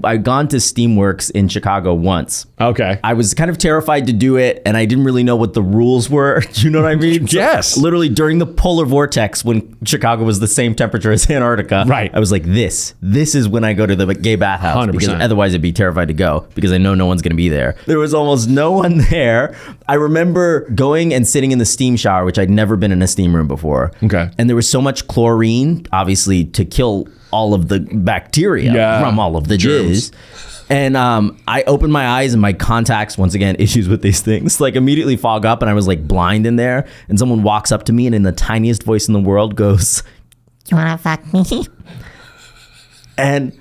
I'd gone to Steamworks in Chicago once. Okay. I was kind of terrified to do it, and I didn't really know what the rules were. Do you know what I mean? Yes. So, literally during the polar vortex when Chicago was the same temperature as Antarctica. Right. I was like, this is when I go to the gay bathhouse. 100%. Because otherwise I'd be terrified to go because I know no one's going to be there. There was almost no one there. I remember going and sitting in the steam shower, which I'd never been in a steam room before. Okay. And there was so much chlorine, obviously, to kill all of the bacteria from all of the germs. jizz. And I opened my eyes and my contacts, once again, issues with these things, like immediately fog up and I was like blind in there. And someone walks up to me and in the tiniest voice in the world goes, "You wanna fuck me?" And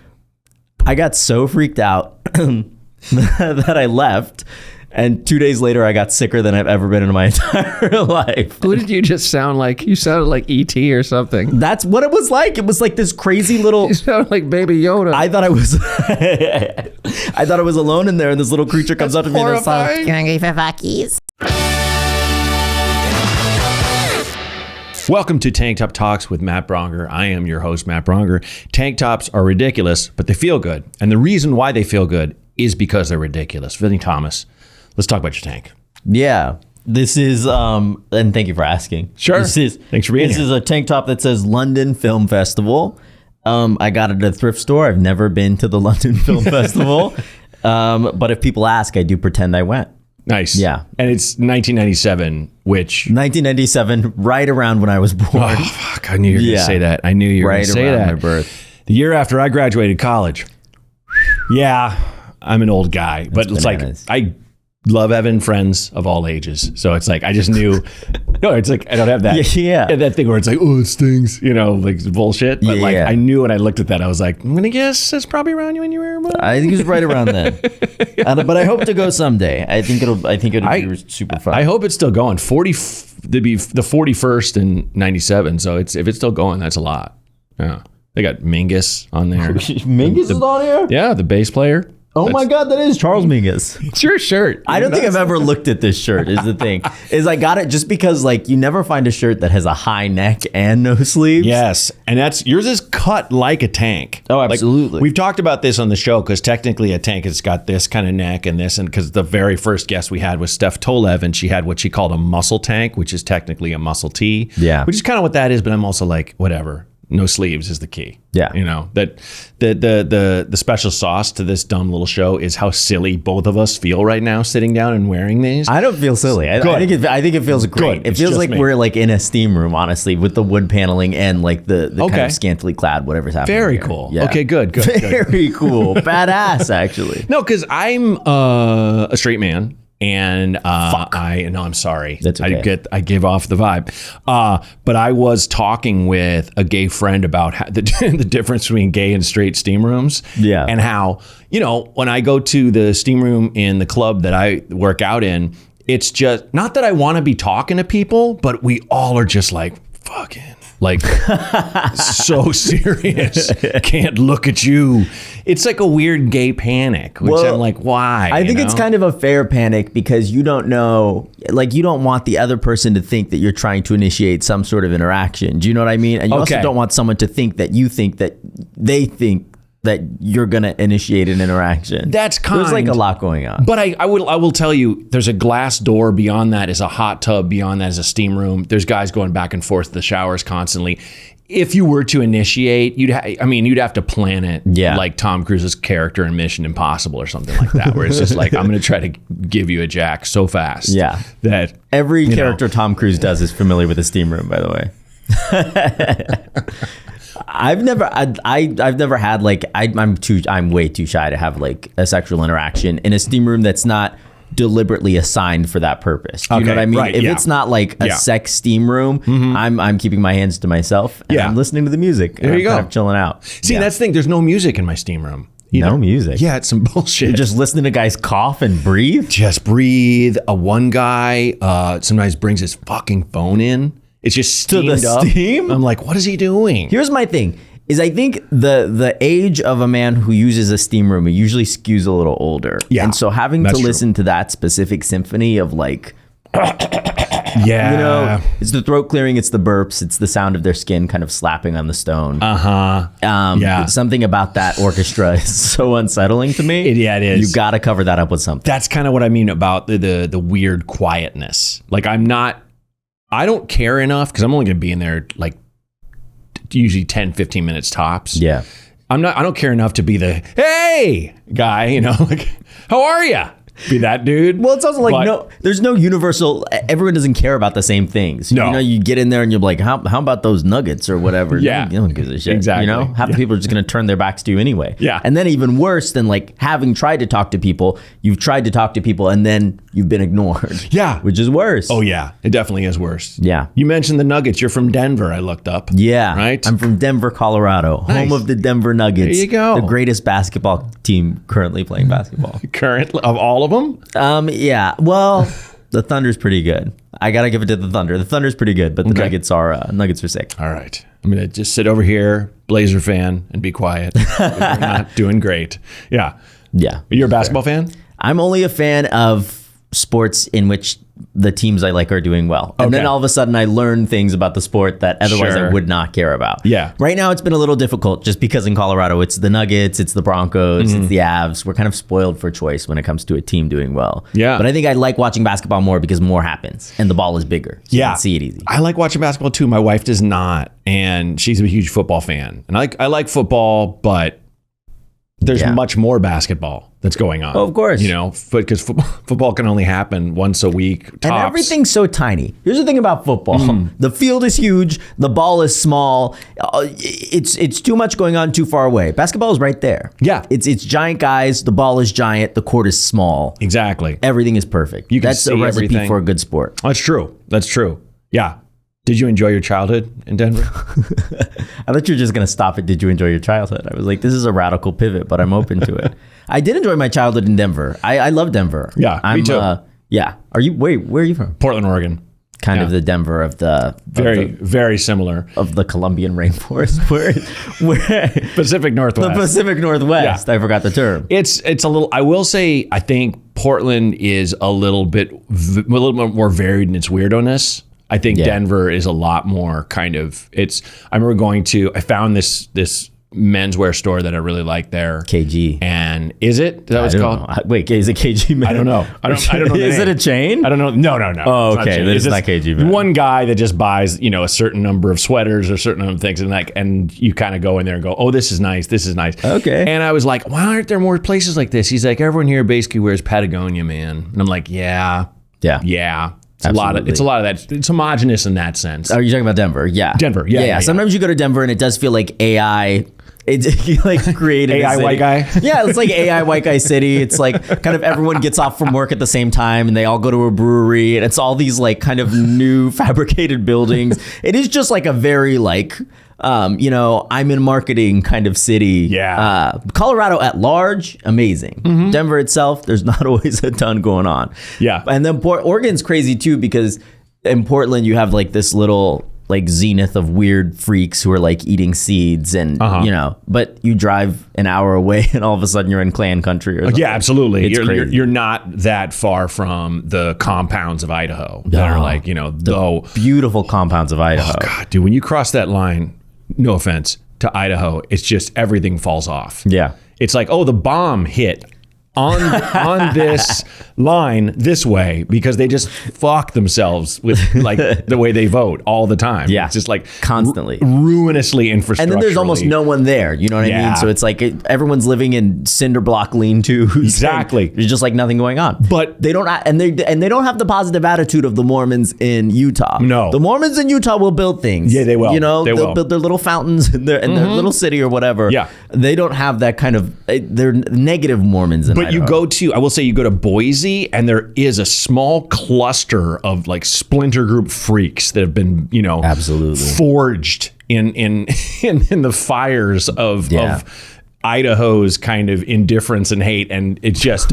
I got so freaked out that I left. And 2 days later, I got sicker than I've ever been in my entire life. Who did you just sound like? You sounded like E.T. or something. That's what it was like. It was like this crazy little... You sound like Baby Yoda. I thought I was... I thought I was alone in there, and this little creature comes up to me and it's like, "You hungry for fuckies?" Welcome to Tank Top Talks with Matt Braunger. I am your host, Matt Braunger. Tank tops are ridiculous, but they feel good. And the reason why they feel good is because they're ridiculous. Vinny Thomas, let's talk about your tank. Yeah. This is, and thank you for asking. Sure. Thanks for being This here. is a tank top that says London Film Festival. I got it at a thrift store. I've never been to the London Film Festival. But if people ask, I do pretend I went. Nice. Yeah. And it's 1997, which... 1997, right around when I was born. Oh, fuck. I knew you were going to say that. I knew you were going Right to say around that. my birth. The year after I graduated college. Yeah, I'm an old guy. But it's bananas. like, I love having friends of all ages. So it's like, I just knew... No, it's like, I don't have that. Yeah. That thing where it's like, oh, it stings. You know, like bullshit. But like, Yeah. I knew when I looked at that, I was like, I'm going to guess it's probably around when you were born. I think it was right around then. But I hope to go someday. I think it'll be super fun. I hope it's still going. There'd be the 41st in 97. So if it's still going, that's a lot. Yeah. They got Mingus on there. Mingus is on here? Yeah, the bass player. Oh my God, that is Charles Mingus. It's your shirt. I don't think I've ever looked at this shirt is the thing. Is I got it just because like you never find a shirt that has a high neck and no sleeves. Yes. And yours is cut like a tank. Oh, absolutely. Like, we've talked about this on the show because technically a tank has got this kind of neck and this. And because the very first guest we had was Steph Tolev and she had what she called a muscle tank, which is technically a muscle tee. Yeah. Which is kind of what that is. But I'm also like, whatever. No sleeves is the key. Yeah. You know, that the special sauce to this dumb little show is how silly both of us feel right now sitting down and wearing these. I don't feel silly. I think it feels great. Good. It It's feels just like me. we're like in a steam room, honestly, with the wood paneling and like the kind Okay. of scantily clad whatever's happening. Very here. cool. Yeah. Okay, good. Very cool. Badass, actually. No, because I'm a straight man. And I'm sorry. That's okay. I give off the vibe. But I was talking with a gay friend about the difference between gay and straight steam rooms. Yeah. And how, you know, when I go to the steam room in the club that I work out in, it's just not that I want to be talking to people, but we all are just like fucking like so serious. Can't look at you. It's like a weird gay panic, which I'm like, why? I think it's kind of a fair panic because you don't know, like you don't want the other person to think that you're trying to initiate some sort of interaction. Do you know what I mean? And you also don't want someone to think that you think that they think that you're going to initiate an interaction. That's kind. There's like a lot going on. But I will tell you, there's a glass door. Beyond that is a hot tub. Beyond that is a steam room. There's guys going back and forth to the showers constantly. If you were to initiate, you'd have to plan it like Tom Cruise's character in Mission Impossible or something like that, where it's just like, I'm going to try to give you a jack so fast. Yeah. That every character Tom Cruise does is familiar with a steam room, by the way. I've never had like I'm way too shy to have like a sexual interaction in a steam room that's not deliberately assigned for that purpose. Do you know what I mean? Right, if it's not like a sex steam room, I'm keeping my hands to myself and I'm listening to the music. There you go. Kind of chilling out. See, that's the thing. There's no music in my steam room. No music. Yeah, it's some bullshit. You're just listening to guys cough and breathe. Just breathe. One guy sometimes brings his fucking phone in. It's just steamed up. Steam? I'm like, what is he doing? Here's my thing. Is I think the age of a man who uses a steam room, it usually skews a little older. Yeah, and so having to that's listen to that specific symphony of like Yeah. You know, it's the throat clearing, it's the burps, it's the sound of their skin kind of slapping on the stone. Yeah. Something about that orchestra is so unsettling to me. Yeah, it is. You got to cover that up with something. That's kind of what I mean about the weird quietness. Like I don't care enough because I'm only going to be in there like usually 10, 15 minutes tops. Yeah. I don't care enough to be the, hey guy, you know, like, how are you? Be that dude. Well, it's also like there's no universal. Everyone doesn't care about the same things. No. You know, you get in there and you're like, how about those nuggets or whatever? Yeah. No one gives a shit. Exactly. You know, half the people are just going to turn their backs to you anyway. Yeah. And then even worse than like having tried to talk to people, you've tried to talk to people and then you've been ignored. Yeah. Which is worse. Oh yeah, it definitely is worse. Yeah. You mentioned the Nuggets. You're from Denver. I looked up. Yeah. Right. I'm from Denver, Colorado, Nice. home of the Denver Nuggets. There you go. The greatest basketball team currently playing basketball. Currently, of all of them. Yeah. Well, the Thunder's pretty good. I gotta give it to the Thunder. The Thunder's pretty good, but the Okay. Nuggets are sick. All right. I'm gonna just sit over here, Blazer fan, and be quiet. We're not doing great. Yeah. Yeah. You're a basketball fan? I'm only a fan of sports in which the teams I like are doing well. And Okay. then all of a sudden I learn things about the sport that otherwise Sure. I would not care about. Yeah. Right now it's been a little difficult just because in Colorado it's the Nuggets, it's the Broncos, Mm-hmm. it's the Avs. We're kind of spoiled for choice when it comes to a team doing well. Yeah. But I think I like watching basketball more because more happens and the ball is bigger. So you can see it easy. I like watching basketball too. My wife does not, and she's a huge football fan. And I like football, but there's Yeah. much more basketball that's going on. Oh, of course. You know, because football can only happen once a week. Tops. And everything's so tiny. Here's the thing about football: Mm. the field is huge, the ball is small. It's too much going on too far away. Basketball is right there. Yeah. it's giant guys. The ball is giant. The court is small. Exactly. Everything is perfect. You can That's a see recipe everything. for a good sport. That's true. That's true. Yeah. Did you enjoy your childhood in Denver? I thought you were just gonna stop it. Did you enjoy your childhood? I was like, this is a radical pivot, but I'm open to it. I did enjoy my childhood in Denver. I love Denver. Yeah, me too. Yeah. Are you? Wait, where are you from? Portland, Oregon. Kind of the Denver of the Very similar. of the Colombian rainforest, where Pacific Northwest. the Pacific Northwest. I forgot the term. It's a little. I will say, I think Portland is a little bit more varied in its weirdo-ness. I think Denver is a lot more kind of. I remember I found this menswear store that I really like there. KG. And is it? Is that what it's I called? don't know. Wait, is it KG Man? I don't know. I don't know. the Is name. it a chain? I don't know. No. Oh, It's not okay. chain. Then it's not KG Man. One guy that just buys, a certain number of sweaters or a certain number of things, and you kind of go in there and go, oh, this is nice. This is nice. Okay. And I was like, why aren't there more places like this? He's like, everyone here basically wears Patagonia, man. And I'm like, yeah. It's Absolutely. a lot of that. It's homogenous in that sense. Are you talking about Denver? Yeah. Denver, yeah. Sometimes you go to Denver and it does feel like AI. It's like created AI a city. white guy? Yeah, it's like AI white guy city. It's like kind of everyone gets off from work at the same time and they all go to a brewery and it's all these like kind of new fabricated buildings. It is just like a very like I'm in marketing kind of city. Yeah. Colorado at large, amazing. Denver itself, there's not always a ton going on. Yeah. And then Oregon's crazy too because in Portland you have like this little like zenith of weird freaks who are like eating seeds and but you drive an hour away and all of a sudden you're in clan country or something. Yeah, absolutely. It's crazy. You're not that far from the compounds of Idaho that are like, Beautiful compounds of Idaho. Oh God, dude, when you cross that line, no offense to Idaho, it's just everything falls off. Yeah. It's like, oh, the bomb hit on this line this way because they just fuck themselves with like the way they vote all the time. Yeah. It's just like Constantly. ruinously infrastructurally. And then there's almost no one there. You know what I Yeah. mean? So it's like everyone's living in cinder block lean-tos. Exactly. There's just like nothing going on. But they don't and they don't have the positive attitude of the Mormons in Utah. No. The Mormons in Utah will build things. Yeah, they will. They They'll will. build their little fountains in their little city or whatever. Yeah. They don't have that kind of they're negative Mormons in But you Idaho. I will say you go to Boise and there is a small cluster of like splinter group freaks that have been, Absolutely. forged in the fires of Idaho's kind of indifference and hate. And it's just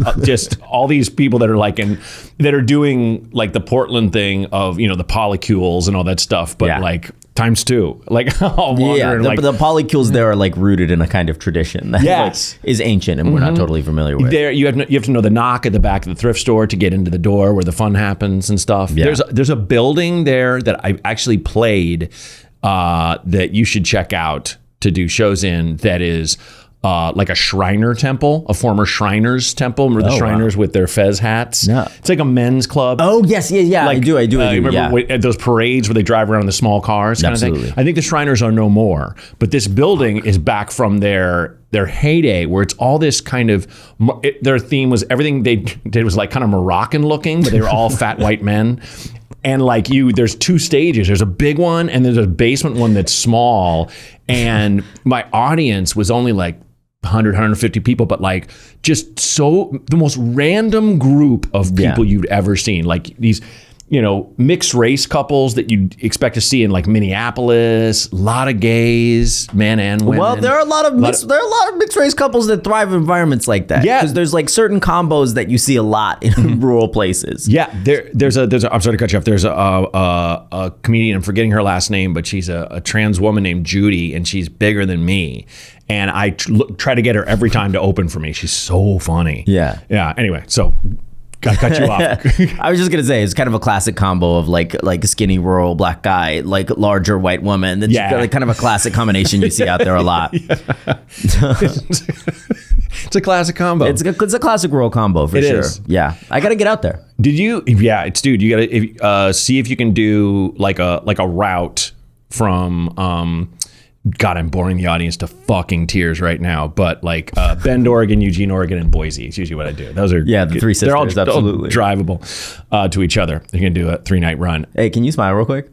all these people that are like, that are doing like the Portland thing of, the polycules and all that stuff. But like times 2. Like all longer. Yeah, and like, the polycules there are like rooted in a kind of tradition that Yes. like, is ancient and we're not totally familiar with. there you have to know the knock at the back of the thrift store to get into the door where the fun happens and stuff. Yeah. There's a building there that I actually played that you should check out to do shows in, that is like a Shriner temple, a former Shriners temple. Remember the Shriners with their fez hats? No. It's like a men's club. Oh, yes, yeah, Like, I do. Remember at those parades where they drive around in the small cars kind of Absolutely. thing? I think the Shriners are no more, but this building is back from their heyday, where it's all this kind of, their theme was everything they did was like kind of Moroccan looking, but they were all fat white men. And like there's 2 stages. There's a big one and there's a basement one that's small. And my audience was only like 100, 150 people, but like just the most random group of people you'd ever seen. Like these, mixed race couples that you'd expect to see in like Minneapolis, a lot of gays, men and women. Well, there are a lot of mixed race couples that thrive in environments like that. Yeah. Because there's like certain combos that you see a lot in rural places. Yeah, there's a I'm sorry to cut you off. There's a comedian, I'm forgetting her last name, but she's a trans woman named Judy, and she's bigger than me. And I try to get her every time to open for me. She's so funny. Yeah. Yeah. Anyway, so I cut you off. I was just gonna say it's kind of a classic combo of like a skinny rural black guy, like larger white woman. That's like kind of a classic combination you see out there a lot. It's a classic combo. It's a classic rural combo for sure. Is. Yeah, I gotta get out there. Did you? Yeah, dude. You gotta see if you can do like a route from. God, I'm boring the audience to fucking tears right now. But like Bend, Oregon, Eugene, Oregon, and Boise. It's usually what I do. Those are the 3 sisters. They're all Absolutely drivable to each other. You can do a 3-night run. Hey, can you smile real quick?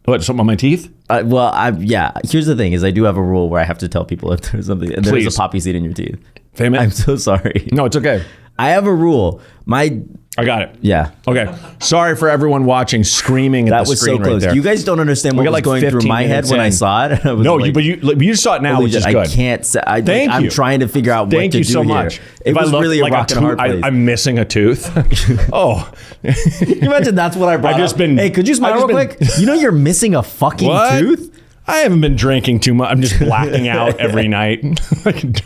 What? Something on my teeth? Here's the thing: is I do have a rule where I have to tell people if there's something and there's Please. a poppy seed in your teeth. Famous? I'm so sorry. No, it's okay. I have a rule. I got it. Yeah. Okay. Sorry for everyone watching, screaming at That the was screen so close. right there. You guys don't understand what got was like going through 15 my head minutes when I in. saw it. I was No, like, but you saw it now, which is good. I can't say. Thank I'm you. trying to figure out what Thank to you do so here. much. It was really a rock and a hard place. I'm missing a tooth. Oh. Can you imagine that's what I brought up? Hey, could you smile real quick? You know you're missing a fucking tooth? I haven't been drinking too much. I'm just blacking out every night,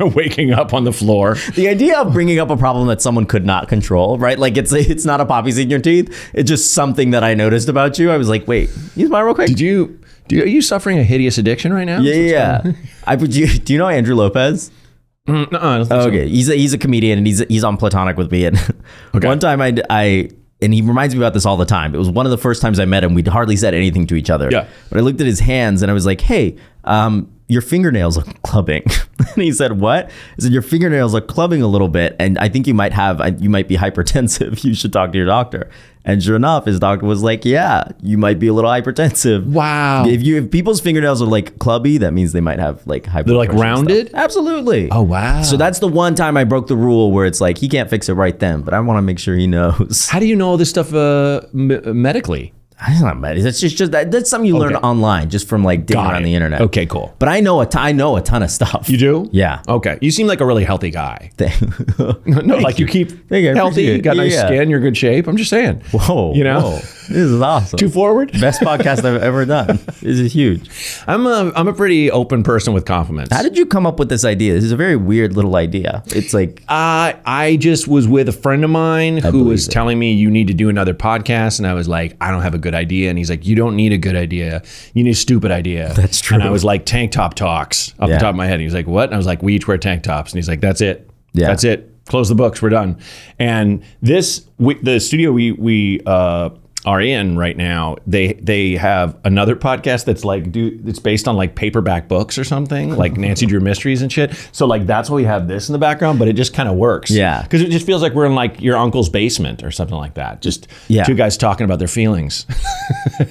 waking up on the floor. The idea of bringing up a problem that someone could not control, right? Like it's not a poppy seed in your teeth. It's just something that I noticed about you. I was like, wait, you smile real quick? Are you suffering a hideous addiction right now? Yeah. Do you know Andrew Lopez? Okay, he's a comedian and he's on Platonic with me. And one time and he reminds me about this all the time. It was one of the first times I met him. We'd hardly said anything to each other. Yeah. But I looked at his hands and I was like, hey, your fingernails look clubbing. And he said, what? I said, your fingernails are clubbing a little bit. And I think you might be hypertensive. You should talk to your doctor. And sure enough, his doctor was like, yeah, you might be a little hypertensive. Wow. If people's fingernails are like clubby, that means they might have like hypertension. They're like rounded? Absolutely. Oh, wow. So that's the one time I broke the rule where it's like, he can't fix it right then, but I want to make sure he knows. How do you know all this stuff medically? It's not bad. It's just that's something you learn online, just from like digging around the internet. Okay, cool. But I know a ton of stuff. You do? Yeah. Okay. You seem like a really healthy guy. No, like you keep healthy, you got nice skin, you're in good shape. I'm just saying. Whoa. This is awesome. Too forward? Best podcast I've ever done. This is huge. I'm a pretty open person with compliments. How did you come up with this idea? This is a very weird little idea. It's like I just was with a friend of mine who was telling me you need to do another podcast, and I was like, I don't have a good idea. And he's like, you don't need a good idea. You need a stupid idea. That's true. And I was like, tank top talks off the top of my head. And he's like, what? And I was like, we each wear tank tops. And he's like, that's it. Yeah. That's it. Close the books. We're done. And the studio we are in right now, they have another podcast that's like it's based on like paperback books or something, like Nancy Drew Mysteries and shit. So like that's why we have this in the background, but it just kind of works. Yeah. Because it just feels like we're in like your uncle's basement or something like that. Just two guys talking about their feelings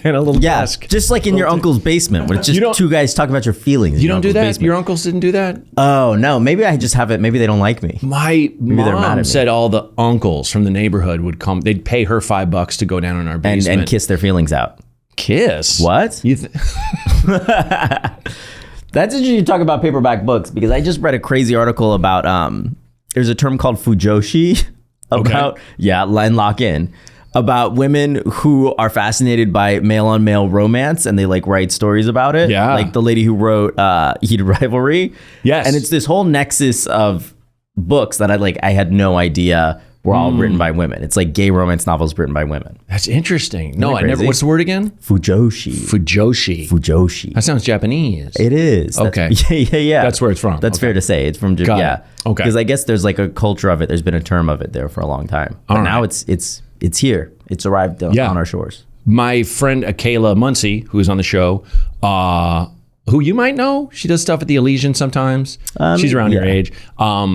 and a little desk. Just like in your uncle's basement, where it's just two guys talking about your feelings. You don't do that? Basement. Your uncles didn't do that? Oh, no. Maybe I just have it. Maybe they don't like me. My they're mad at mom me. said all the uncles from the neighborhood would come. They'd pay her $5 to go down in our basement. And kiss their feelings out. Kiss? What? That's interesting you talk about paperback books, because I just read a crazy article about there's a term called fujoshi about line lock in. about women who are fascinated by male on male romance and they like write stories about it. Yeah. Like the lady who wrote Heated Rivalry. Yes. And it's this whole nexus of books that I had no idea were all written by women. It's like gay romance novels written by women. That's interesting. No, Isn't I that never. crazy? What's the word again? Fujoshi. That sounds Japanese. It is. Okay. Yeah. That's where it's from. That's fair to say. It's from Got yeah. it. Okay. Because I guess there's like a culture of it. There's been a term of it there for a long time. But now right. it's here. It's arrived on our shores. My friend Akela Muncie, who is on the show, who you might know, she does stuff at the Elysian sometimes. She's around your age.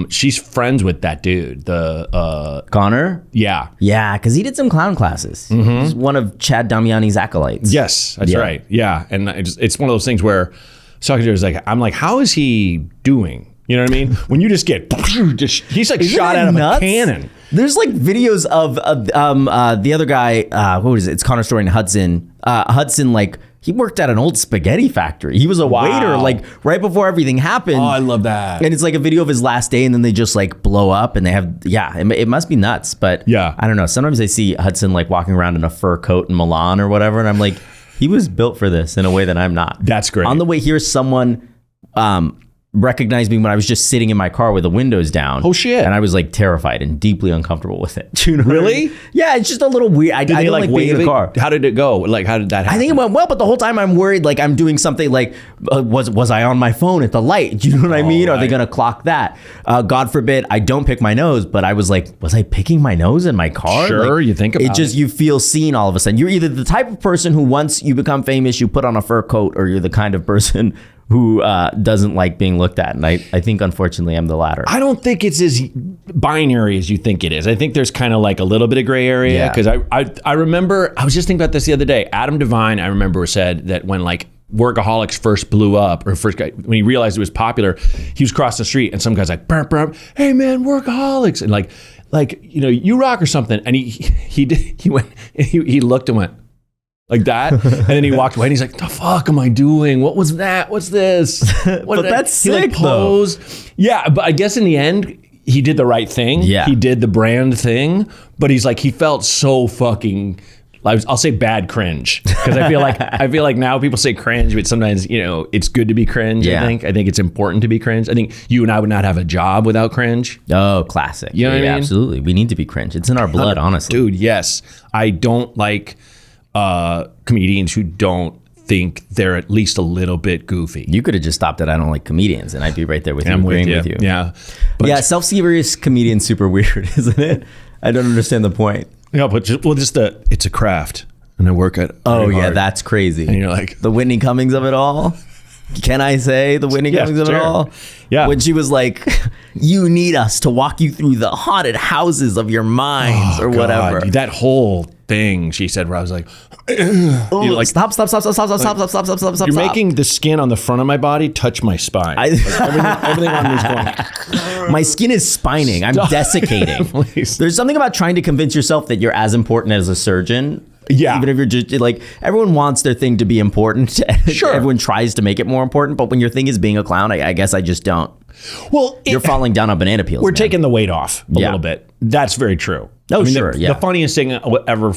She's friends with that dude. The Connor? yeah. Yeah, because he did some clown classes. He's one of Chad Damiani's acolytes. Yes, that's right. Yeah, and it's one of those things where Socrates like, I'm like, how is he doing? You know what I mean? When you just get, he's like Isn't shot that out of nuts? a cannon. There's like videos of the other guy. What was it? It's Connor Story and Hudson. Hudson, like, he worked at an old spaghetti factory. He was a waiter, like right before everything happened. Oh, I love that. And it's like a video of his last day, and then they just like blow up, and they have it must be nuts. But Yeah. I don't know. Sometimes I see Hudson like walking around in a fur coat in Milan or whatever, and I'm like, he was built for this in a way that I'm not. That's great. On the way here, someone recognized me when I was just sitting in my car with the windows down. Oh, shit. And I was like terrified and deeply uncomfortable with it. You know what I Really? mean? Yeah, it's just a little weird. I don't like being in the car. How did it go? Like, how did that happen? I think it went well, but the whole time I'm worried, like I'm doing something like, was I on my phone at the light? Do you know what I mean? Are they going to clock that? God forbid I don't pick my nose, but I was like, was I picking my nose in my car? Sure, Like, you think about it. You feel seen all of a sudden. You're either the type of person who once you become famous, you put on a fur coat, or you're the kind of person who doesn't like being looked at. And I think, unfortunately, I'm the latter. I don't think it's as binary as you think it is. I think there's kind of like a little bit of gray area. Yeah. Because I remember, I was just thinking about this the other day. Adam Devine, I remember, said that when like Workaholics first blew up, or when he realized it was popular, he was crossing the street and some guy's like, burp, burp, hey man, Workaholics. And like, you know, you rock or something. And he looked and went, like that, and then he walked away and he's like, the fuck am I doing? What was that? What's this? But that's sick, he posed. Yeah, but I guess in the end, he did the right thing. Yeah. He did the brand thing, but he's like, he felt so fucking, I'll say bad cringe, because I feel like now people say cringe, but sometimes, you know, it's good to be cringe. Yeah. I think it's important to be cringe. I think you and I would not have a job without cringe. Oh, classic. You know what I mean? Absolutely. We need to be cringe. It's in our blood, honestly. Dude, yes. I don't like comedians who don't think they're at least a little bit goofy. You could have just stopped at I don't like comedians, and I'd be right there with you, agreeing with you. Yeah. Yeah, self-serious comedian's super weird, isn't it? I don't understand the point. Yeah, but it's a craft, and I work at. Oh very yeah, hard. that's crazy. And you're like, the Whitney Cummings of it all. Can I say the Whitney Cummings of it sure. all? Yeah. When she was like, you need us to walk you through the haunted houses of your minds, or whatever. God, that whole thing she said, where I was like, You're like, stop. you're making the skin on the front of my body touch my spine. Everything on me is going. My skin is spining. I'm desiccating. Please. There's something about trying to convince yourself that you're as important as a surgeon. Yeah. Even if you're just like, everyone wants their thing to be important. Sure. Everyone tries to make it more important. But when your thing is being a clown, I guess I just don't. Well, You're falling down on banana peels. We're man. taking the weight off a Yeah. little bit. That's very true. Oh, sure, The yeah. funniest thing ever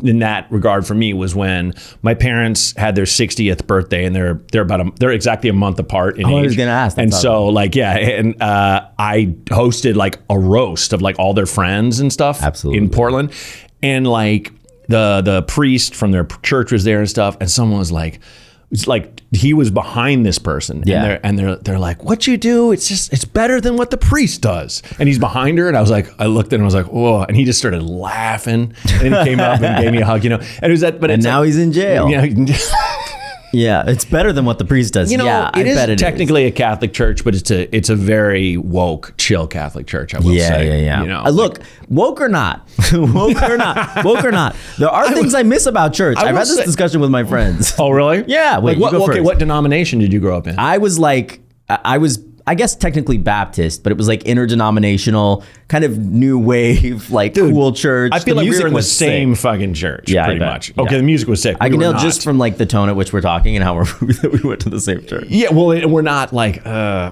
in that regard for me was when my parents had their 60th birthday, and they're exactly a month apart in age. I was gonna ask. And so like, yeah, and I hosted like a roast of like all their friends and stuff. Absolutely. In Portland, and like the priest from their church was there and stuff, and someone was like, it's like he was behind this person. Yeah. And they're like, what you do, it's better than what the priest does. And he's behind her, and I looked at him, I was like, whoa. And he just started laughing. And he came up and gave me a hug, you know. And it was that, but And it's now like, he's in jail. you know, Yeah, it's better than what the priest does. you know, yeah, it I bet is technically a Catholic church, but it's a very woke, chill Catholic church, I will say. Yeah. You know, Look, woke or not, woke or not, there are things I miss about church. I've will had this say- discussion with my friends. oh really? Yeah, wait, Like, you go first. what denomination did you grow up in? I was like, I guess technically Baptist, but it was like interdenominational, kind of new wave, like cool church. I feel The like we music were in the was same sick. fucking church, Yeah, I pretty bet. much. Yeah. Okay, the music was sick. I We can were tell not. just from like the tone at which we're talking and how we went to the same church. Yeah, well, we're not like, Yeah.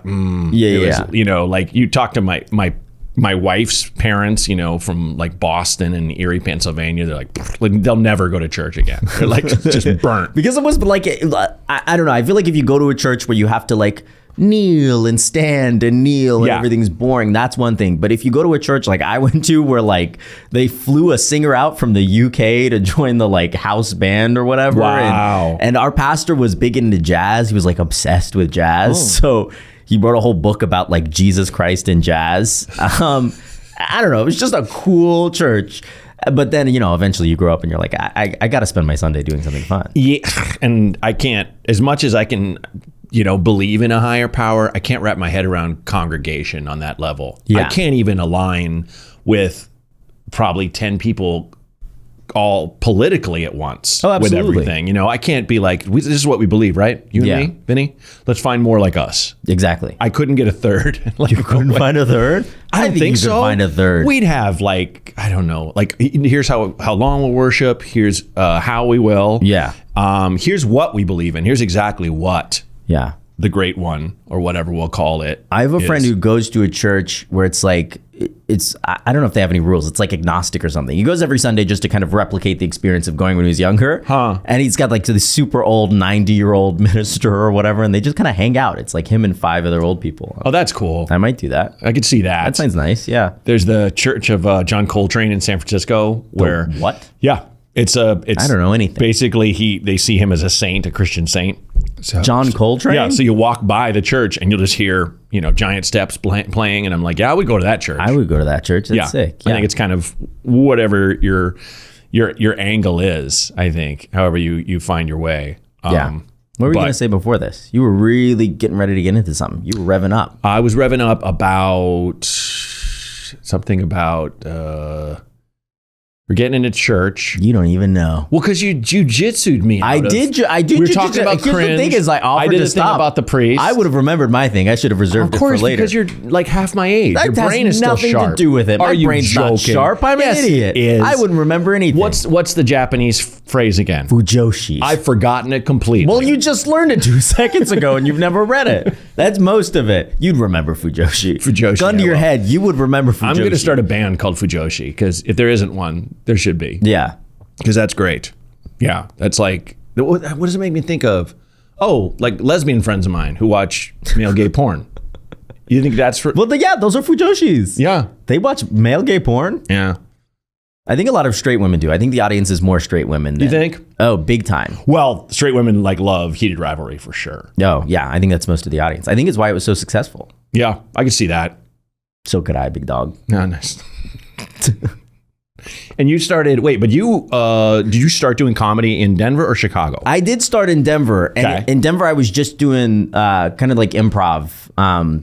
you know, like you talk to my my wife's parents, from like Boston and Erie, Pennsylvania, they're like, they'll never go to church again. They're like just burnt. Because it was like, I don't know. I feel like if you go to a church where you have to like kneel and stand and kneel and everything's boring, that's one thing. But if you go to a church like I went to where like they flew a singer out from the UK to join the like house band or whatever. Wow. And our pastor was big into jazz. He was like obsessed with jazz. So he wrote a whole book about like Jesus Christ and jazz. I don't know. It was just a cool church. But then, eventually you grow up and you're like, I got to spend my Sunday doing something fun. Yeah. And I can't, as much as I can, believe in a higher power, I can't wrap my head around congregation on that level. Yeah. I can't even align with probably 10 people all politically at once with everything. I can't be like, this is what we believe, right? You and me, Vinny? Let's find more like us. Exactly. I couldn't get a third. You couldn't find a third? I don't think you so. Could find a third. We'd have like, I don't know, like here's how long we'll worship. Here's how we will. Yeah. Here's what we believe in. Here's exactly what. Yeah. The great one or whatever we'll call it. I have a friend who goes to a church where it's like, I don't know if they have any rules. It's like agnostic or something. He goes every Sunday just to kind of replicate the experience of going when he was younger. And he's got like this super old 90-year-old minister or whatever. And they just kind of hang out. It's like him and 5 other old people. Oh, that's cool. I might do that. I could see that. That sounds nice. Yeah. There's the church of John Coltrane in San Francisco where. What? Yeah. It's I don't know anything. Basically, they see him as a saint, a Christian saint. So, John Coltrane? Yeah, so you walk by the church and you'll just hear, Giant Steps playing, and I'm like, yeah, I would go to that church. I would go to that church. That's sick. Yeah. I think it's kind of whatever your angle is, I think, however you find your way. Yeah. What were you going to say before this? You were really getting ready to get into something. You were revving up. I was revving up about something about... we're getting into church. You don't even know. Well, because you jujitsu'd me. I did. We were talking about cringe. The thing is, I offered did to a thing stop. about the priest. I would have remembered my thing. I should have reserved it for later. Because you're like half my age. That Your brain has is still sharp. nothing to do with it. My brain's not sharp. I'm an idiot. It is. I wouldn't remember anything. What's the Japanese phrase again? Fujoshi. I've forgotten it completely. Well, you just learned it 2 seconds ago and you've never read it. That's most of it. You'd remember Fujoshi. Gun to your head, you would remember Fujoshi. I'm going to start a band called Fujoshi because if there isn't one, there should be. Yeah. Because that's great. Yeah. That's like, what does it make me think of? Oh, like lesbian friends of mine who watch male gay porn. You think that's for... Well, yeah, those are Fujoshis. Yeah. They watch male gay porn. Yeah. I think a lot of straight women do. I think the audience is more straight women. You think? Oh, big time. Well, straight women like love heated rivalry for sure. Oh, yeah. I think that's most of the audience. I think it's why it was so successful. Yeah, I can see that. So could I, big dog. Oh, nice. And you started, but you, did you start doing comedy in Denver or Chicago? I did start in Denver. And in Denver, I was just doing kind of like improv.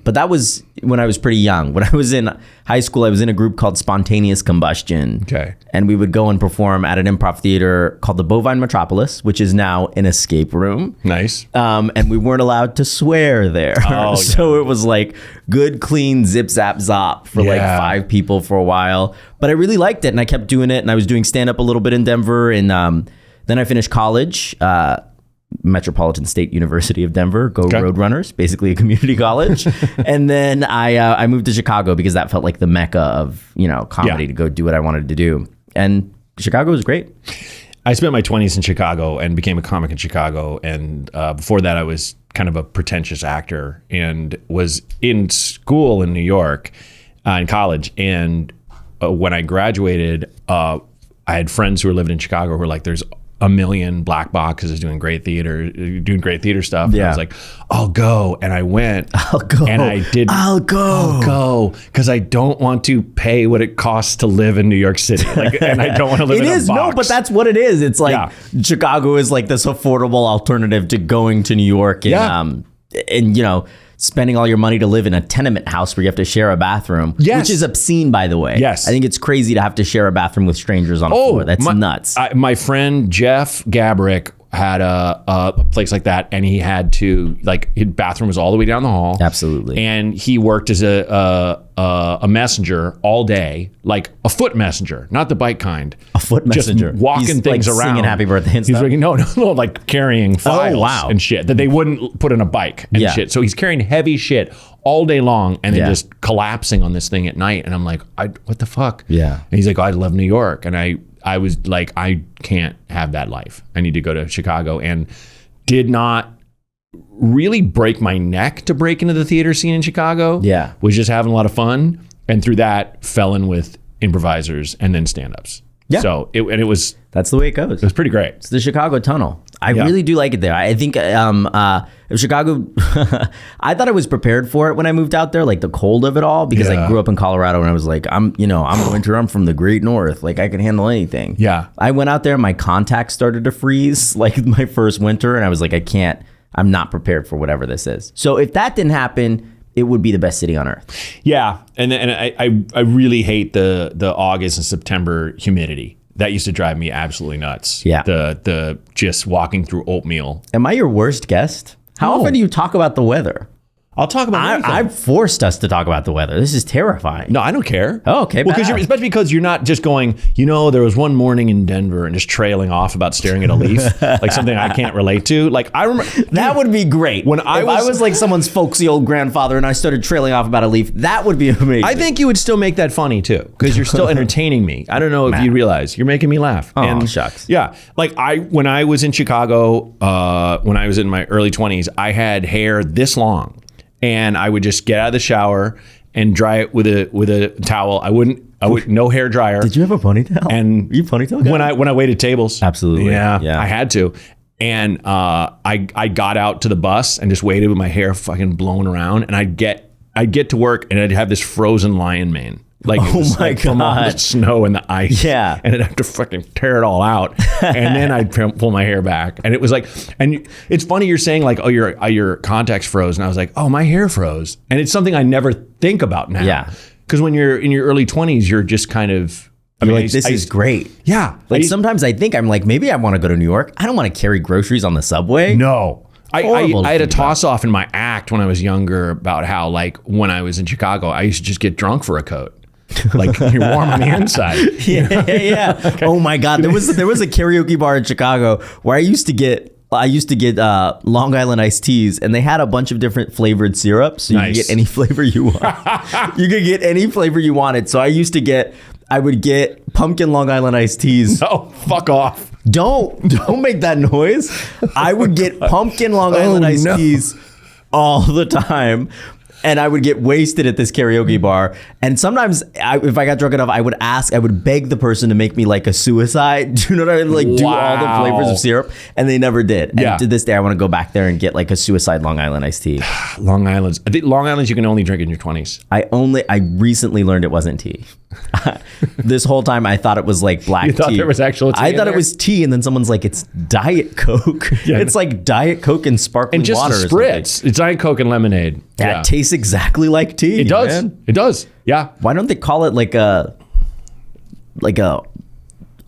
But that was when I was pretty young. When I was in high school, I was in a group called Spontaneous Combustion. Okay. And we would go and perform at an improv theater called the Bovine Metropolis, which is now an escape room. Nice. And we weren't allowed to swear there. Oh, so it was like good, clean zip, zap, zop for like 5 people for a while. But I really liked it and I kept doing it. And I was doing stand-up a little bit in Denver. And then I finished college. Metropolitan State University of Denver, go Roadrunners, basically a community college. And then I moved to Chicago because that felt like the mecca of, comedy to go do what I wanted to do. And Chicago was great. I spent my 20s in Chicago and became a comic in Chicago. And before that, I was kind of a pretentious actor and was in school in New York, in college. And when I graduated, I had friends who were living in Chicago who were like, there's a million black boxes doing great theater stuff. And I was like, I'll go. And I went. I'll go. And I did. I'll go. Because I don't want to pay what it costs to live in New York City. And I don't want to live in a box. No, but that's what it is. It's like Chicago is like this affordable alternative to going to New York and spending all your money to live in a tenement house where you have to share a bathroom, which is obscene, by the way. Yes. I think it's crazy to have to share a bathroom with strangers on a floor. That's nuts. My friend Jeff Gabrick had a place like that, and he had to his bathroom was all the way down the hall. Absolutely. And he worked as a messenger all day, like a foot messenger, not the bike kind. A foot messenger. Just walking He's, things like, around. singing happy birthday and He's stuff? like, no, like carrying files wow. and shit that they wouldn't put in a bike and shit. So he's carrying heavy shit all day long and then just collapsing on this thing at night. And I'm like, what the fuck? Yeah. And he's like, I love New York. And I was like, I can't have that life. I need to go to Chicago, and did not really break my neck to break into the theater scene in Chicago. Yeah. Was just having a lot of fun. And through that, fell in with improvisers and then stand-ups. Yeah. So it was That's the way it goes. pretty great. It's the Chicago Tunnel. I really do like it there. I think if Chicago, I thought I was prepared for it when I moved out there, like the cold of it all, because I grew up in Colorado and I was like, I'm a winter, I'm from the great north. Like I can handle anything. Yeah. I went out there, my contacts started to freeze like my first winter, and I was like, I'm not prepared for whatever this is. So if that didn't happen, it would be the best city on earth. Yeah. And I really hate the August and September humidity. That used to drive me absolutely nuts. Yeah. The just walking through oatmeal. Am I your worst guest? How often do you talk about the weather? I'll talk about anything. I've forced us to talk about the weather. This is terrifying. No, I don't care. Oh, okay, Well, bad. especially because you're not just going, there was one morning in Denver and just trailing off about staring at a leaf, like something I can't relate to. Like I remember That would be great. When if I was like someone's folksy old grandfather and I started trailing off about a leaf, that would be amazing. I think you would still make that funny too, because you're still entertaining me. I don't know if you realize you're making me laugh. Oh, shucks. Yeah, like when I was in Chicago, when I was in my early 20s, I had hair this long, and I would just get out of the shower and dry it with a towel. I would no hair dryer. Did you have a ponytail? And you ponytail guy? when I waited tables, Absolutely. yeah, Yeah. I had to. And I got out to the bus and just waited with my hair fucking blown around, and I'd get to work and I'd have this frozen lion mane. Like, it was my like from all the God. snow and the ice. Yeah. And I'd have to fucking tear it all out. And then I'd pull my hair back. And it was like, and it's funny you're saying like, oh, your contacts froze. And I was like, oh, my hair froze. And it's something I never think about now. Yeah. Because when you're in your early 20s, you're just kind of, This is great. Yeah. Like sometimes I think I'm like, maybe I want to go to New York. I don't want to carry groceries on the subway. No. I Horrible to had a think about. toss off in my act when I was younger about how, like, when I was in Chicago, I used to just get drunk for a coat. Like, you're warm on the inside. Yeah. Okay. Oh my God. There was a karaoke bar in Chicago where I used to get Long Island iced teas, and they had a bunch of different flavored syrups. So you could get any flavor you want. You could get any flavor you wanted. So I would get pumpkin Long Island iced teas. Oh, fuck off. Don't make that noise. I would get pumpkin Long Island iced teas all the time. And I would get wasted at this karaoke bar. And sometimes, if I got drunk enough, I would beg the person to make me like a suicide. Do you know what I mean? Like do all the flavors of syrup. And they never did. And Yeah. to this day, I want to go back there and get like a suicide Long Island iced tea. Long Island's. I think Long Island's you can only drink in your 20s. I recently learned it wasn't tea. This whole time I thought it was like black tea. You thought there was actual tea I in thought there? it was tea, and then someone's like, it's Diet Coke. Yeah. It's like Diet Coke and sparkling And just water. a or something. spritz. It's Diet Coke and lemonade. Yeah, it tastes exactly like tea. It does. Man. It does. Yeah. Why don't they call it like a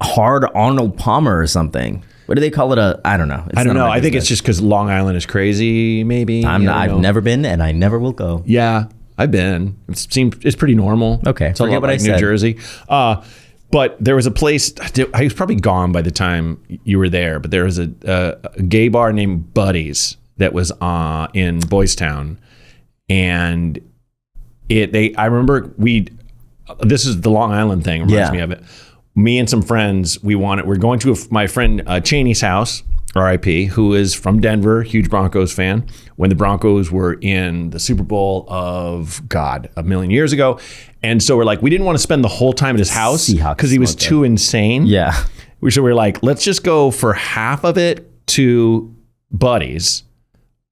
hard Arnold Palmer or something? What do they call it? I don't know. I don't know. I think it's just because Long Island is crazy, maybe. I've never been, and I never will go. Yeah, I've been. It's pretty normal. Okay, it's a forget lot what I like New said. Jersey. But there was a place. I was probably gone by the time you were there. But there was a gay bar named Buddy's that was in Boys Town, and I remember this is the Long Island thing. Reminds me of it. Me and some friends, we're going to my friend Cheney's house, RIP, who is from Denver, huge Broncos fan. When the Broncos were in the Super Bowl of a million years ago. And so we're like, we didn't want to spend the whole time at his house because he was too insane. Yeah. So we're like, let's just go for half of it to Buddy's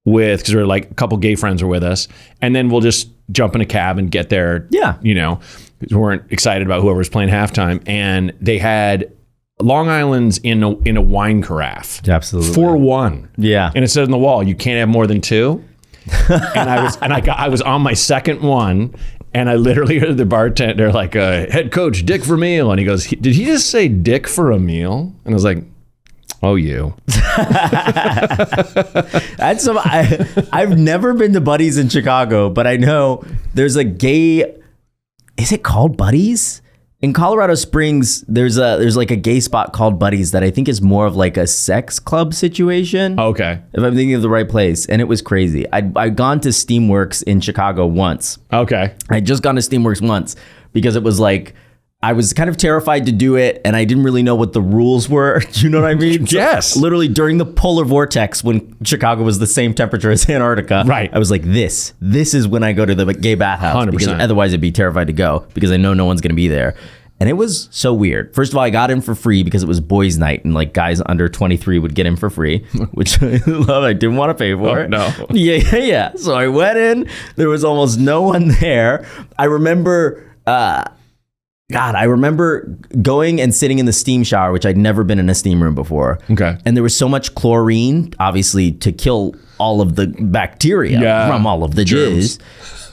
because we're like a couple gay friends were with us. And then we'll just jump in a cab and get there. Yeah. We weren't excited about whoever was playing halftime. And they had Long Island's in a wine carafe. Absolutely. For one. Yeah. And it said on the wall, you can't have more than two. And I was on my second one, and I literally heard the bartender like, head coach Dick for a meal, and he goes, did he just say Dick for a meal? And I was like, Oh, you. That's I've never been to Buddies in Chicago, but I know there's a gay. Is it called Buddies? In Colorado Springs, there's like a gay spot called Buddies that I think is more of like a sex club situation. Okay. If I'm thinking of the right place. And it was crazy. I'd gone to Steamworks in Chicago once. Okay. I'd just gone to Steamworks once because it was like, I was kind of terrified to do it and I didn't really know what the rules were. Do you know what I mean? Yes. So, literally during the polar vortex when Chicago was the same temperature as Antarctica. Right. I was like, this is when I go to the gay bathhouse. 100%. Because otherwise I'd be terrified to go because I know no one's going to be there. And it was so weird. First of all, I got in for free because it was boys' night and like guys under 23 would get in for free, which I love. I didn't want to pay for it. No. Yeah. So I went in. There was almost no one there. I remember... I remember going and sitting in the steam shower, which I'd never been in a steam room before. Okay. And there was so much chlorine, obviously, to kill all of the bacteria from all of the germs. jizz.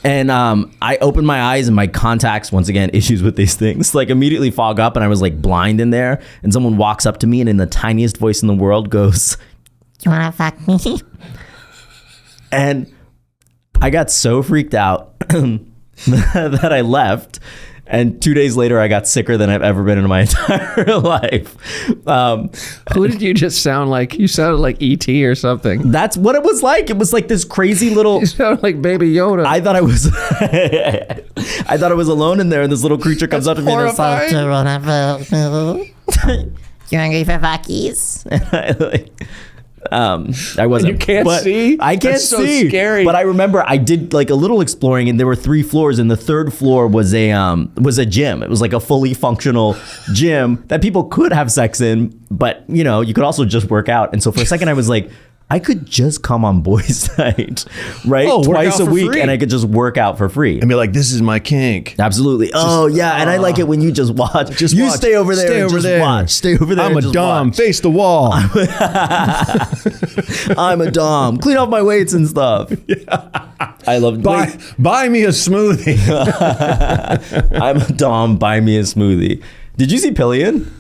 And I opened my eyes and my contacts, once again, issues with these things, like immediately fog up and I was like blind in there. And someone walks up to me and in the tiniest voice in the world goes, "You want to fuck me?" And I got so freaked out that I left. And 2 days later, I got sicker than I've ever been in my entire life. Who did you just sound like? You sounded like E.T. or something. That's what it was like. It was like this crazy little... You sound like Baby Yoda. I thought I was... I thought I was alone in there, and this little creature comes up to me and is like, "You hungry for Vakis?" I wasn't. You can't see? I can't That's so see. scary. But I remember I did like a little exploring, and there were 3 floors, and the 3rd floor was a gym. It was like a fully functional gym that people could have sex in, but you know, you could also just work out. And so for a second, I was like, I could just come on boys' night, right? Twice a week, and I could just work out for free. And be like, this is my kink. Absolutely. And I like it when you just watch. You stay over there and just watch. Stay over there. I'm a dom. Watch. Face the wall. I'm a dom. Clean off my weights and stuff. I love buy me a smoothie. I'm a dom. Buy me a smoothie. Did you see Pillion?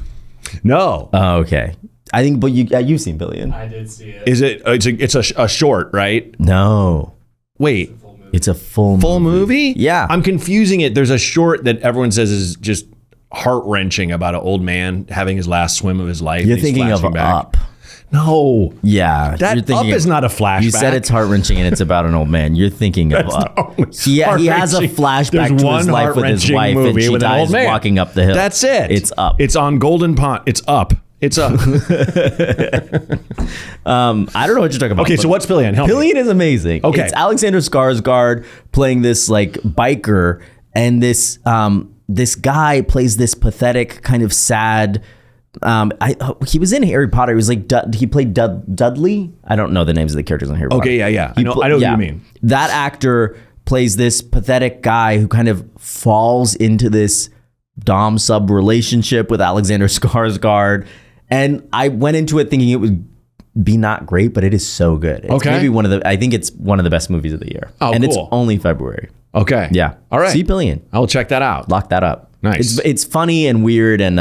No. Oh, okay. I think, but you've seen Billion. I did see it. Is it? It's a short, right? No. Wait. It's a full movie? Yeah. I'm confusing it. There's a short that everyone says is just heart-wrenching about an old man having his last swim of his life. You're thinking of Up. No. Yeah. That Up is not a flashback. You said it's heart-wrenching and it's about an old man. You're thinking of Up. He has a flashback to his life with his wife and she dies walking up the hill. That's it. It's Up. It's on Golden Pond. It's Up. It's Up. I don't know what you're talking about. Okay, so what's Pillion? Help me. Pillion is amazing. Okay. It's Alexander Skarsgård playing this like biker, and this guy plays this pathetic kind of sad. He was in Harry Potter. He was like he played Dudley. I don't know the names of the characters on Harry Potter. Okay, yeah. I know what you mean. That actor plays this pathetic guy who kind of falls into this dom sub relationship with Alexander Skarsgård. And I went into it thinking it would be not great, but it is so good. It's maybe I think it's one of the best movies of the year. Oh, and cool. it's only February. Okay. Yeah. All right. See Pillion. I will check that out. Lock that up. Nice. It's funny and weird and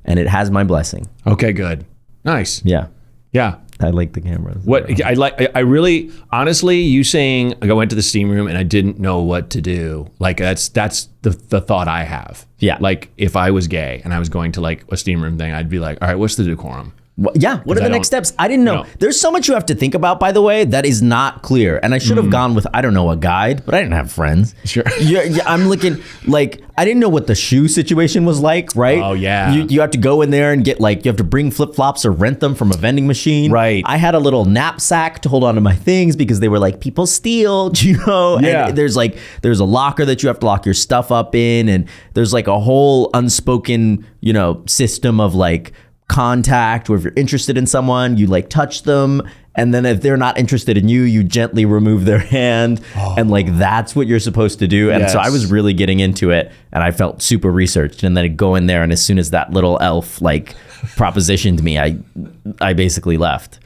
it has my blessing. Okay, good. Nice. Yeah. Yeah. I like the cameras. I really, honestly, you saying I went to the steam room and I didn't know what to do. Like that's the thought I have. Yeah. Like if I was gay and I was going to like a steam room thing, I'd be like, all right, what's the decorum? Yeah. What are the next steps? I didn't know. There's so much you have to think about, by the way, that is not clear. And I should have gone with, I don't know, a guide, but I didn't have friends. Sure. Yeah, I'm looking like, I didn't know what the shoe situation was like, right? Oh, yeah. You have to go in there and get like, you have to bring flip-flops or rent them from a vending machine. Right. I had a little knapsack to hold on to my things because they were like, people steal, you know? Yeah. And there's a locker that you have to lock your stuff up in. And there's like a whole unspoken, system of like, contact, or if you're interested in someone, you like touch them, and then if they're not interested in you, you gently remove their hand, and like that's what you're supposed to do. And so I was really getting into it, and I felt super researched, and then I'd go in there, and as soon as that little elf like propositioned me, I basically left.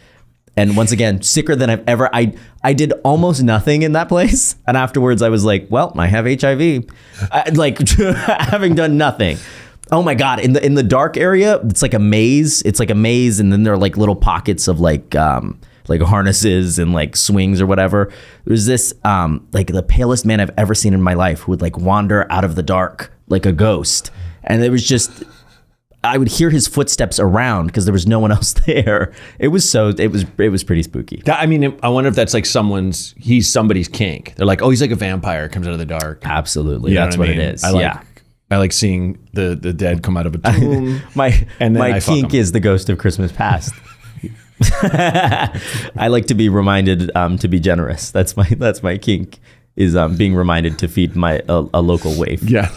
And once again, sicker than I've ever. I did almost nothing in that place, and afterwards I was like, well, I have HIV, having done nothing. Oh my god! In the dark area, it's like a maze. It's like a maze, and then there are like little pockets of like harnesses and like swings or whatever. There's this like the palest man I've ever seen in my life who would like wander out of the dark like a ghost, and it was just I would hear his footsteps around because there was no one else there. It was pretty spooky. I mean, I wonder if that's like he's somebody's kink. They're like, oh, he's like a vampire, comes out of the dark. Absolutely, You know that's what I mean? it is. I like seeing the dead come out of a tomb. my fuck kink 'em. is the ghost of Christmas past. I like to be reminded to be generous. That's my kink is being reminded to feed a local waif. Yeah.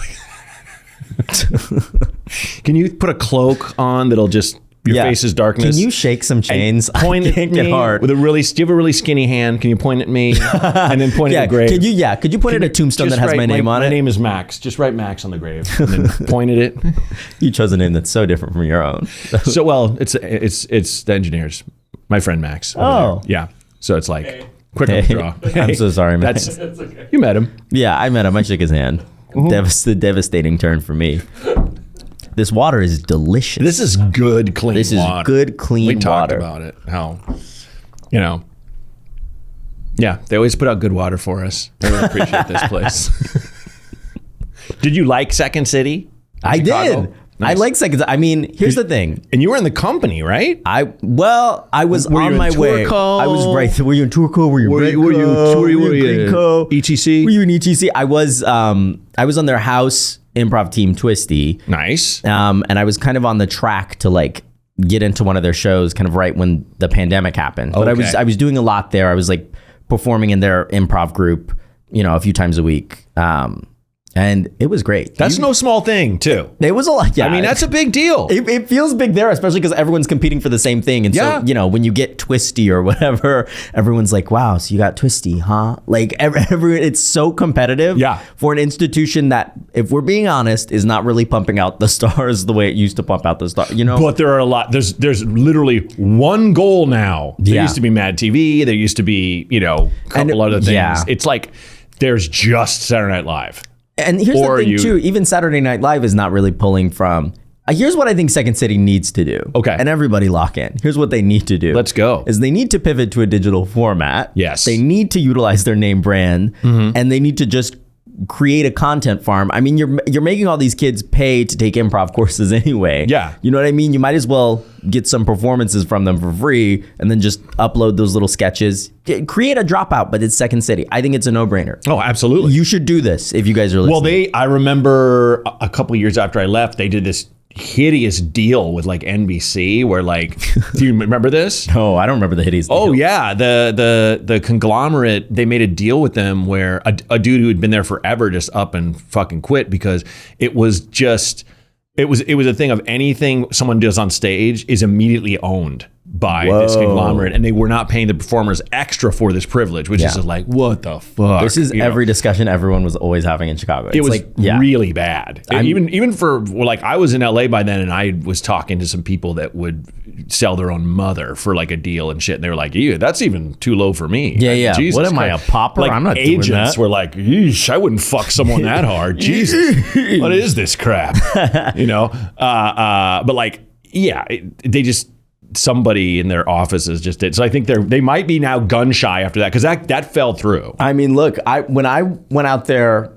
Can you put a cloak on that'll just your face is darkness? Can you shake some chains? Point at me hard. with do you have a really skinny hand? Can you point at me and then point at the grave? Could you point at a tombstone that has my name on it? My name is Max. Just write Max on the grave and then point at it. You chose a name that's so different from your own. So well, it's the engineers. My friend Max. Oh. There. Yeah. So it's like quick on the draw. I'm so sorry, man. That's okay. You met him. Yeah, I met him. I shook his hand. Mm-hmm. Devastating turn for me. This water is delicious. This is good, clean This water. is good, clean water. We talked about it. How, yeah, they always put out good water for us. I really appreciate this place. Did you like Second City? I Chicago? did. Nice. I like seconds. I mean, here's the thing. And you were in the company, right? I was Were you on in my way. Tourco? I was right. Were you in Tourco? Were you Were you Greenco? ETC? Were you in ETC? I was on their house improv team Twisty. Nice. And I was kind of on the track to like get into one of their shows kind of right when the pandemic happened. But Okay. I was doing a lot there. I was like performing in their improv group, a few times a week. And it was great. That's no small thing, too. It was a lot. Yeah. I mean, that's a big deal. It feels big there, especially because everyone's competing for the same thing. And Yeah. so, when you get Twisty or whatever, everyone's like, wow, so you got Twisty, huh? Like, it's so competitive Yeah. for an institution that, if we're being honest, is not really pumping out the stars the way it used to pump out the stars, But there are a lot. There's literally one goal now. There Yeah. used to be Mad TV. There used to be, a couple other things. yeah. It's like there's just Saturday Night Live. And here's the thing, too. Even Saturday Night Live is not really pulling from... here's what I think Second City needs to do. Okay. And everybody lock in. Here's what they need to do. Let's go. Is they need to pivot to a digital format. Yes. They need to utilize their name brand. And they need to just create a content farm. I mean, you're making all these kids pay to take improv courses anyway. Yeah. You know what I mean? You might as well get some performances from them for free and then just upload those little sketches. Create a dropout, but it's Second City. I think it's a no-brainer. Oh, absolutely. You should do this if you guys are listening. Well, I remember a couple of years after I left, they did this hideous deal with like NBC where like, do you remember this? No, I don't remember the hideous deal. Oh yeah, the conglomerate, they made a deal with them where a dude who had been there forever just up and fucking quit because it was a thing of anything someone does on stage is immediately owned by this conglomerate, and they were not paying the performers extra for this privilege, which is just like, what the fuck? This is every discussion everyone was always having in Chicago. It was really bad. Even for like, I was in LA by then, and I was talking to some people that would sell their own mother for like a deal and shit, and they were like, "Ew, that's even too low for me." Yeah. Jesus What am I, Christ. a pauper? Like, I'm not doing agents that. were like, "Yeesh, I wouldn't fuck someone that hard." Jesus, what is this crap? But like, yeah, they just. Somebody in their offices just did. So I think they might be now gun shy after that because that fell through. I mean, look, when I went out there,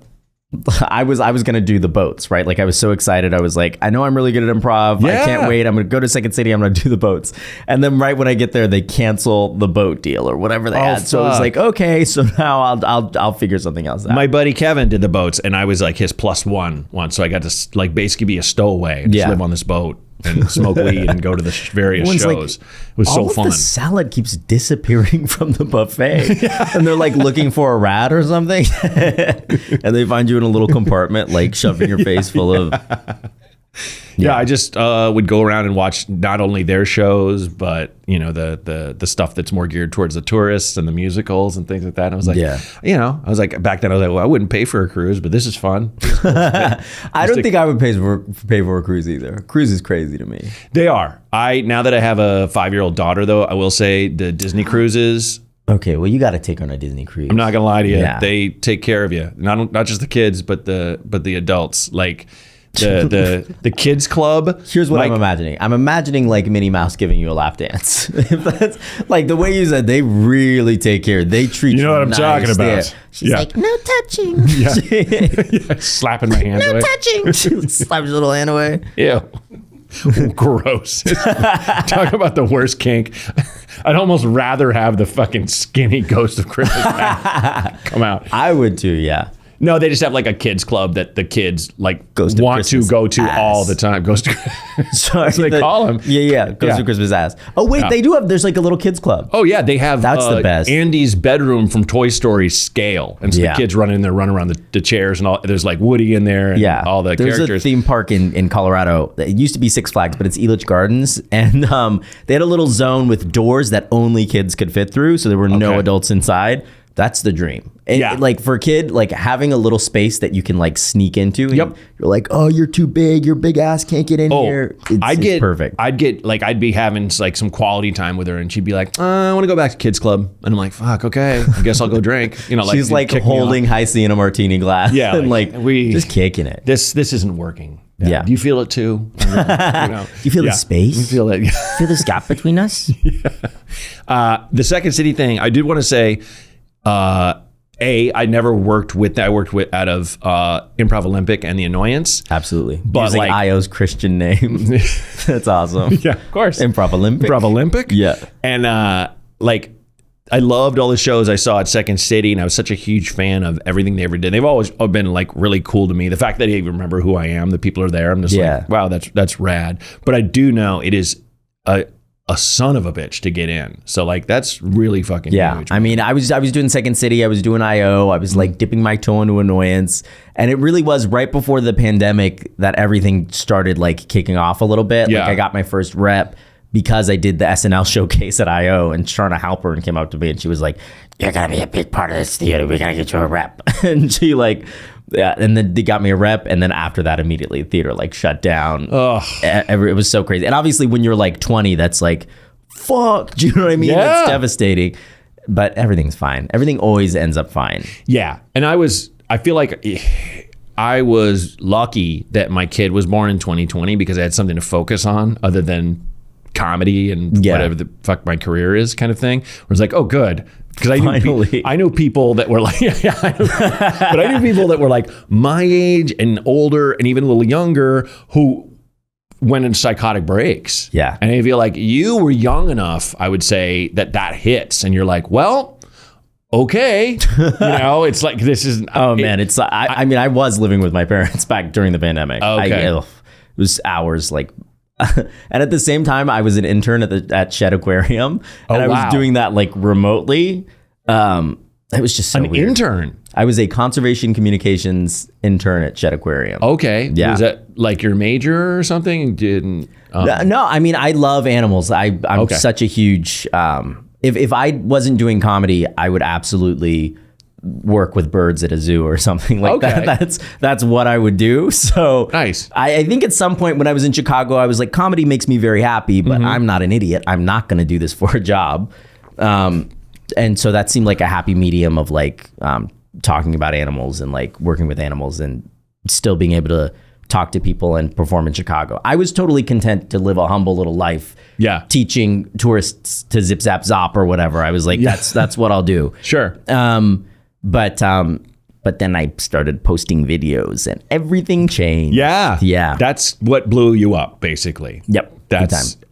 I was gonna do the boats, right? Like I was so excited. I was like, I know I'm really good at improv. Yeah. I can't wait. I'm gonna go to Second City. I'm gonna do the boats. And then right when I get there, they cancel the boat deal or whatever they had. So I was fuck. like, okay, so now I'll figure something else out. My buddy Kevin did the boats, and I was like his +1 once, so I got to like basically be a stowaway and just live on this boat and smoke weed and go to the various shows. Like, it was so all of fun. the salad keeps disappearing from the buffet, and they're like looking for a rat or something, and they find you in a little compartment, like shoving your face full of. Yeah, I just would go around and watch not only their shows, but the stuff that's more geared towards the tourists and the musicals and things like that. And I was like, I was like, back then I was like, well, I wouldn't pay for a cruise, but this is fun. I don't think I would pay for a cruise either. A cruise is crazy to me. They are. Now that I have a 5-year-old daughter, though, I will say the Disney cruises. Okay, well, you got to take her on a Disney cruise. I'm not gonna lie to you. Yeah. They take care of you, not just the kids, but the adults. Like the kids club. Here's what I'm imagining. I'm imagining like Minnie Mouse giving you a lap dance. If that's like the way you said, they really take care. They treat you. You know what I'm talking about. There. She's like, no touching. Yeah. Slapping my hand away. No touching. She slaps your little hand away. Ew. Gross. Talk about the worst kink. I'd almost rather have the fucking skinny Ghost of Christmas Past come out. I would too, yeah. No, they just have like a kids club that the kids like Ghost want to Christmas go to ass. all the time. Ghost of Sorry, That's what they call him. Yeah, Ghost of Christmas ass. Oh wait, they do have. There's like a little kids club. Oh yeah, they have. That's the best. Andy's bedroom from Toy Story scale, and so the kids run in there, run around the chairs, and all. There's like Woody in there, and all the characters. There's a theme park in Colorado. It used to be Six Flags, but it's Elitch Gardens, and they had a little zone with doors that only kids could fit through, so there were no adults inside. That's the dream. Like for a kid, like having a little space that you can like sneak into. And you're like, oh, you're too big. Your big ass can't get in here. It's perfect. I'd be having like some quality time with her, and she'd be like, I want to go back to kids club, and I'm like, fuck, okay, I guess I'll go drink. You know, like she's like holding High C in a martini glass. Yeah, and like we just kicking it. This isn't working. Yeah. Do you feel it too? You know? You feel the space? You feel it. Feel this gap between us? The Second City thing, I did want to say. I never worked with. I worked with out of Improv Olympic and The Annoyance. Absolutely, but using like IO's Christian name. That's awesome. Yeah, of course. Improv Olympic. Improv Olympic. Yeah, and like I loved all the shows I saw at Second City, and I was such a huge fan of everything they ever did. They've always been like really cool to me. The fact that they even remember who I am, the people are there. I'm just like, wow, that's rad. But I do know it is a son of a bitch to get in. So like that's really fucking huge. I mean, I was doing Second City, I was doing IO, I was like dipping my toe into Annoyance. And it really was right before the pandemic that everything started like kicking off a little bit. Yeah. Like I got my first rep because I did the SNL showcase at IO, and Sharna Halpern came up to me and she was like, you're gonna be a big part of this theater. We gotta get you a rep. And she like, yeah, and then they got me a rep, and then after that, immediately theater like shut down. It was so crazy, and obviously when you're like 20, that's like, fuck. Do you know what I mean? Yeah. It's devastating, but everything's fine. Everything always ends up fine. Yeah, and I feel like I was lucky that my kid was born in 2020 because I had something to focus on other than comedy and whatever the fuck my career is, kind of thing. I was like, oh, good. Because I knew people that were like, but I knew people that were like my age and older and even a little younger who went in psychotic breaks. Yeah. And I feel like you were young enough, I would say, that hits. And you're like, well, okay. You know, it's like this is. Man, it's. I mean, I was living with my parents back during the pandemic. Okay. It was hours like. And at the same time, I was an intern at Shed Aquarium, and I was doing that like remotely. It was just so weird. Intern. I was a conservation communications intern at Shed Aquarium. Okay. Yeah. Was that like your major or something? Didn't? No, I mean, I love animals. I'm such a huge. If I wasn't doing comedy, I would absolutely work with birds at a zoo or something like that. That's what I would do. So nice. I think at some point when I was in Chicago, I was like, comedy makes me very happy, but I'm not an idiot. I'm not going to do this for a job. And so that seemed like a happy medium of like talking about animals and like working with animals and still being able to talk to people and perform in Chicago. I was totally content to live a humble little life. Yeah. Teaching tourists to zip zap zop or whatever. I was like, that's what I'll do. Sure. But then I started posting videos and everything changed. Yeah. That's what blew you up, basically. Yep.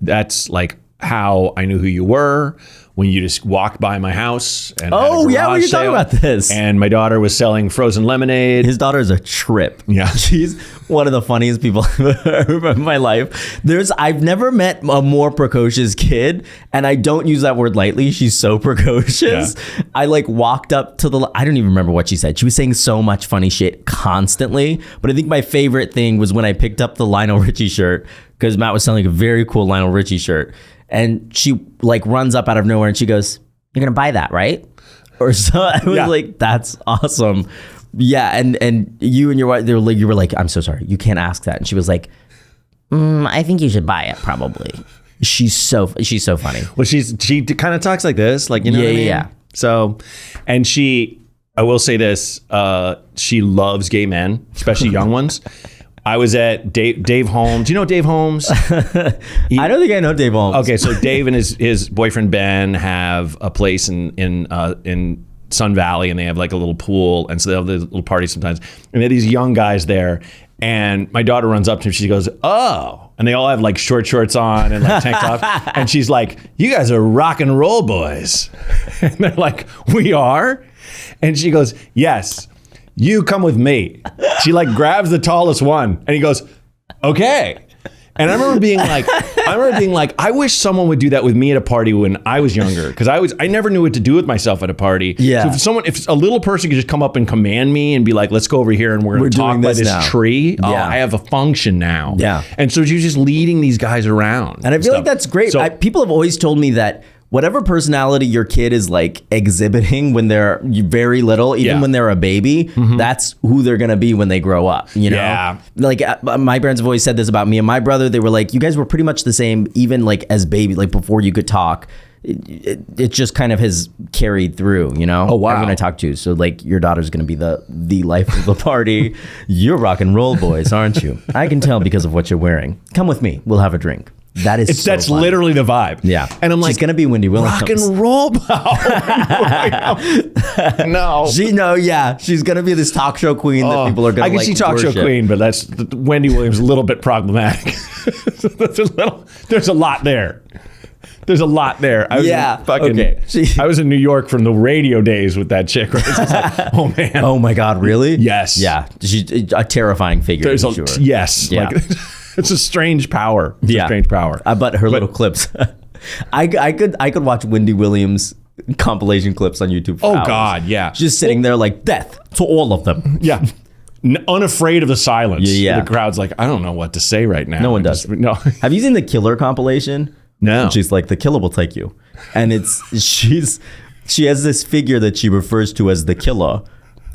That's like how I knew who you were when you just walked by my house. And we were talking about this. And my daughter was selling frozen lemonade. His daughter's a trip. Yeah. She's one of the funniest people I've ever met in my life. I've never met a more precocious kid, and I don't use that word lightly. She's so precocious. Yeah. I like walked up to I don't even remember what she said. She was saying so much funny shit constantly. But I think my favorite thing was when I picked up the Lionel Richie shirt, because Matt was selling a very cool Lionel Richie shirt. And she like runs up out of nowhere and she goes, "You're going to buy that, right?" Or so. I was like, that's awesome. Yeah. And you and your wife, you were like, "I'm so sorry. You can't ask that." And she was like, "I think you should buy it probably." She's so funny. Well, she kind of talks like this, like, you know what I mean? Yeah. So, and I will say this, she loves gay men, especially young ones. I was at Dave Holmes. Do you know Dave Holmes? I don't think I know Dave Holmes. Okay, so Dave and his boyfriend Ben have a place in Sun Valley, and they have like a little pool, and so they have these little parties sometimes. And they have these young guys there, and my daughter runs up to him. She goes, "Oh!" And they all have like short shorts on and like tank tops, and she's like, "You guys are rock and roll boys," and they're like, "We are," and she goes, "Yes, you come with me." She like grabs the tallest one, and he goes, "Okay." And I remember being like, I wish someone would do that with me at a party when I was younger, because I never knew what to do with myself at a party. Yeah. So if a little person could just come up and command me and be like, "Let's go over here and we're going to talk by this tree." Oh, Yeah. I have a function now. Yeah. And so you're just leading these guys around. And I feel like that's great. So, People have always told me that whatever personality your kid is like exhibiting when they're very little, even when they're a baby, that's who they're going to be when they grow up, you know? Yeah. Like my parents have always said this about me and my brother. They were like, you guys were pretty much the same, even like as baby, like before you could talk. It just kind of has carried through, you know? Oh, wow. Everyone I talk to. So like your daughter's going to be the life of the party. You're rock and roll boys, aren't you? I can tell because of what you're wearing. Come with me. We'll have a drink. That's fun. literally the vibe. Yeah. And I'm like, she's going to be Wendy Williams. rock and roll. No. She's going to be this talk show queen that people are going to I can like see talk worship. show queen, but that's Wendy Williams a little bit problematic. There's a lot there. There's a lot there. I was in New York from the radio days with that chick. Right? It's like, oh man. Oh my God, really? Yes. Yeah. She's a terrifying figure. Sure. Yes. Yeah. Like, it's a strange power. It's a strange power. But her little clips. I could watch Wendy Williams compilation clips on YouTube for hours. God, yeah. Just sitting there like, death to all of them. Yeah. Unafraid of the silence. Yeah. The crowd's like, I don't know what to say right now. No one does. No. Have you seen the Killer compilation? No. And she's like, the killer will take you. And she has this figure that she refers to as the killer.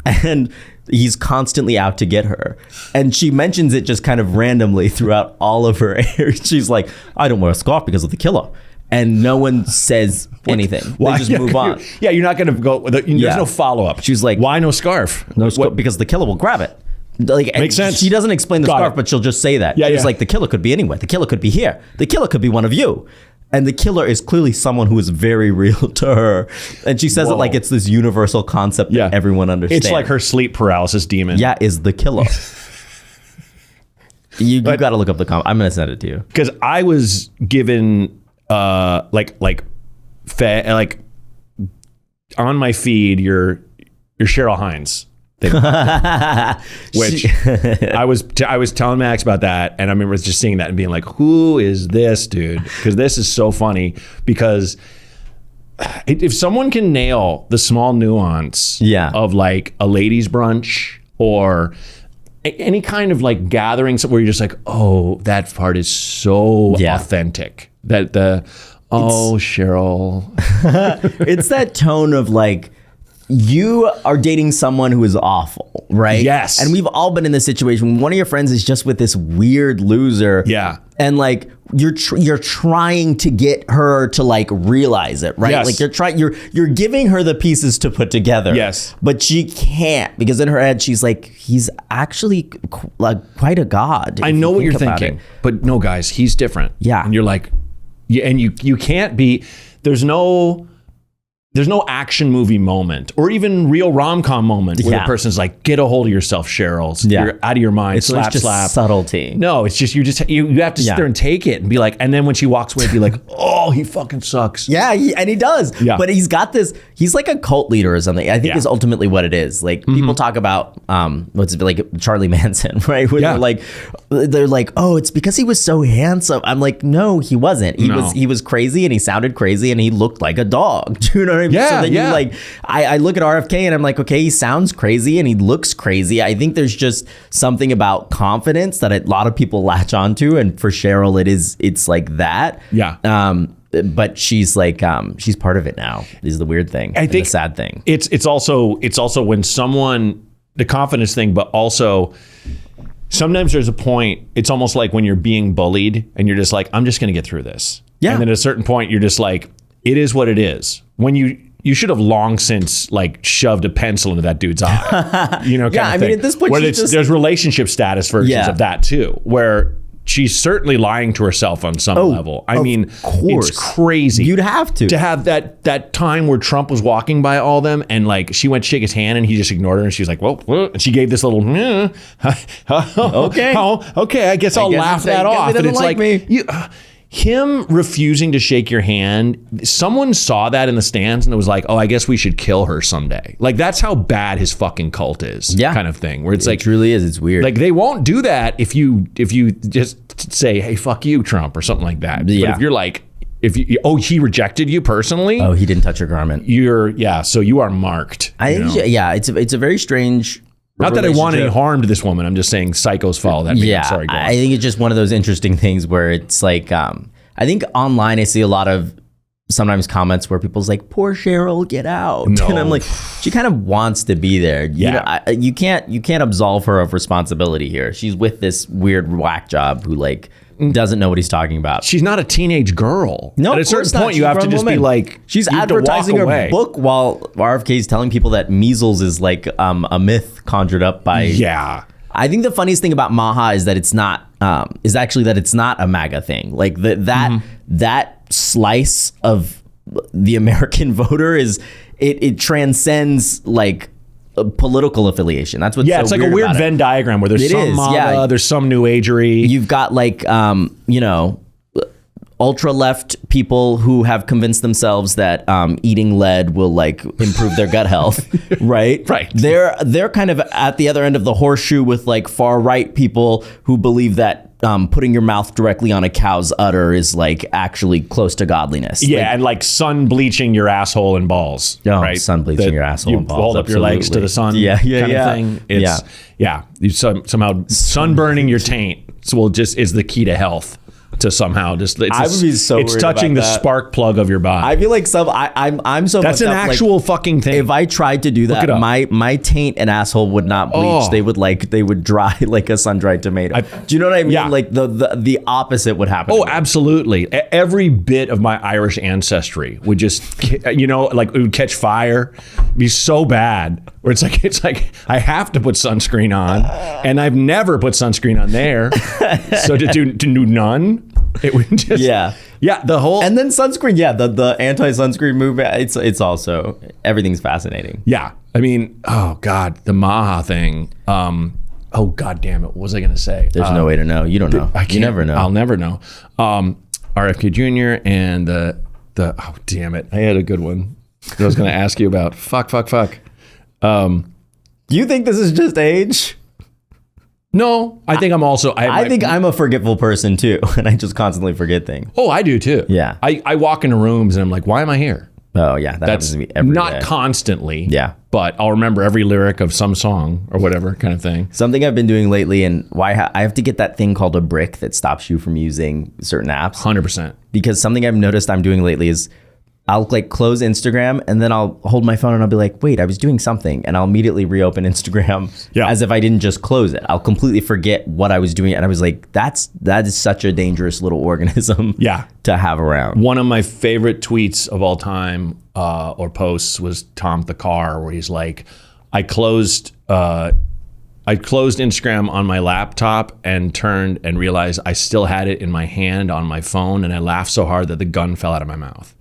And he's constantly out to get her. And she mentions it just kind of randomly throughout all of her airs. She's like, I don't wear a scarf because of the killer. And no one says anything. Why? They just move on. Yeah, you're not going to go. There's no follow-up. She's like, why no scarf? No scarf, because the killer will grab it. Like, makes sense. She doesn't explain the scarf, but she'll just say that. Yeah, She's like, the killer could be anywhere. The killer could be here. The killer could be one of you. And the killer is clearly someone who is very real to her. And she says it like it's this universal concept that everyone understands. It's like her sleep paralysis demon. Yeah, is the killer. You got to look up the comment. I'm going to send it to you. Because I was given on my feed your Cheryl Hines thing, which I was telling Max about that, and I remember just seeing that and being like, who is this dude? Because this is so funny. Because if someone can nail the small nuance of like a ladies brunch or any kind of like gathering where you're just like, oh, that part is so authentic that Cheryl. It's that tone of like, you are dating someone who is awful, right? Yes. And we've all been in this situation when one of your friends is just with this weird loser. Yeah. And like you're trying to get her to like realize it, right? Yes. Like you're giving her the pieces to put together. Yes. But she can't, because in her head she's like, he's actually like quite a god. I know what you're thinking, but no, guys, he's different. Yeah. And you're like, and you can't be. There's no action movie moment or even real rom-com moment where the person's like, get a hold of yourself, Cheryl. You're out of your mind. It's just subtlety. No, it's just you have to sit there and take it and be like, and then when she walks away, be like, oh, he fucking sucks. Yeah, and he does. Yeah. But he's got this, he's like a cult leader or something. I think is ultimately what it is. Like people talk about what's it like Charlie Manson, right? When they're like, oh, it's because he was so handsome. I'm like, no, he wasn't. He was crazy and he sounded crazy and he looked like a dog. Do you know what I mean? Yeah, so then you like, I look at RFK and I'm like, okay, he sounds crazy and he looks crazy. I think there's just something about confidence that a lot of people latch onto, and for Cheryl, it's like that. Yeah. But she's like, she's part of it now. Is the weird thing. I think the sad thing. It's also when someone, the confidence thing, but also sometimes there's a point. It's almost like when you're being bullied and you're just like, I'm just going to get through this. Yeah. And then at a certain point, you're just like, it is what it is. When you you should have long since like shoved a pencil into that dude's eye. You know, kind of I thing. mean, at this point, where she's there's relationship status versions Yeah. of that too, where she's certainly lying to herself on some level. I mean, course. it's crazy. You'd have to have that time where Trump was walking by all them, and like she went to shake his hand, and he just ignored her, and she was like, "Well," and she gave this little, Okay. okay, I guess I'll laugh that off. And it's like me. Him refusing to shake your hand, someone saw that in the stands and it was like, oh, I guess we should kill her someday. Like, that's how bad his fucking cult is, kind of thing. Where it's like, it truly is. It's weird. like, they won't do that if you just say, hey, fuck you, Trump, or something like that. Yeah. But if you're like, he rejected you personally. Oh, he didn't touch her garment. So you are marked. It's a very strange. Not that I want any harm to this woman. I'm just saying psychos follow that. Yeah, sorry, go on. I think it's just one of those interesting things where it's like, I think online I see a lot of sometimes comments where people's like, poor Cheryl, get out. No. And I'm like, she kind of wants to be there. You can't absolve her of responsibility here. She's with this weird whack job who like doesn't know what he's talking about. She's not a teenage girl. No, at a certain point, you have to just be like, she's advertising her book while RFK is telling people that measles is like a myth conjured up by. Yeah. I think the funniest thing about Maha is that it's not is actually that it's not a MAGA thing. Like that slice of the American voter is it transcends like a political affiliation. That's what's it's like a weird Venn diagram where there's some MAGA, there's some New Agery. You've got like ultra left people who have convinced themselves that eating lead will like improve their gut health, right? Right. They're kind of at the other end of the horseshoe with like far right people who believe that putting your mouth directly on a cow's udder is like actually close to godliness. Yeah, and like sun bleaching your asshole and balls. Right? Sun bleaching your asshole and balls. You hold up your legs to the sun. Yeah. Kind of thing. You somehow sunburning your taint is the key to health. To somehow just I would be so it's worried touching about the that. spark plug of your body. I feel like I'm so that's an fucked up, actual like, fucking thing. If I tried to do that, my taint and asshole would not bleach. They would dry like a sun-dried tomato. Do you know what I mean? Yeah. Like the opposite would happen. Oh, absolutely. Every bit of my Irish ancestry would just, like it would catch fire, be so bad. Where it's like I have to put sunscreen on, and I've never put sunscreen on there. So to do none, it would just the whole and then sunscreen. Yeah, the anti-sunscreen movement. It's also everything's fascinating. Yeah, I mean, oh god, the Maha thing. Oh god damn it, what was I gonna say? There's no way to know. You don't know. You never know. I'll never know. RFK Jr. and the oh damn it, I had a good one that I was gonna ask you about. Fuck. You think this is just age? No, I think I'm also. I think I'm a forgetful person too, and I just constantly forget things. Oh, I do too. Yeah. I walk into rooms and I'm like, why am I here? Oh yeah, that happens to me every not day. Constantly. Yeah. But I'll remember every lyric of some song or whatever kind of thing. Something I've been doing lately, and why I have to get that thing called a brick that stops you from using certain apps. 100%. Because something I've noticed I'm doing lately is I'll like close Instagram and then I'll hold my phone and I'll be like, wait, I was doing something. And I'll immediately reopen Instagram as if I didn't just close it. I'll completely forget what I was doing. And I was like, that is such a dangerous little organism to have around. One of my favorite tweets of all time or posts was Tom the Car, where he's like, I closed Instagram on my laptop and turned and realized I still had it in my hand on my phone, and I laughed so hard that the gun fell out of my mouth.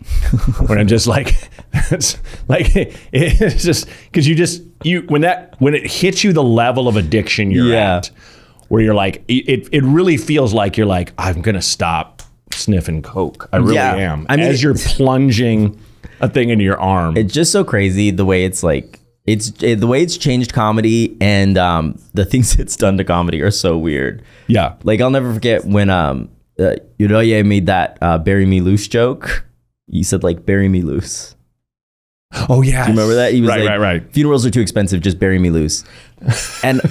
When I'm just like, it's just because when it hits you the level of addiction you're at, where you're like, it really feels like you're like, I'm gonna stop sniffing coke. I really am. I mean, as you're plunging a thing into your arm. It's just so crazy the way it's like. The way it's changed comedy, and the things it's done to comedy are so weird. Yeah. Like I'll never forget when Udoye made that bury me loose joke. He said like, bury me loose. Oh yeah. Do you remember that? He was right. Funerals are too expensive, just bury me loose. And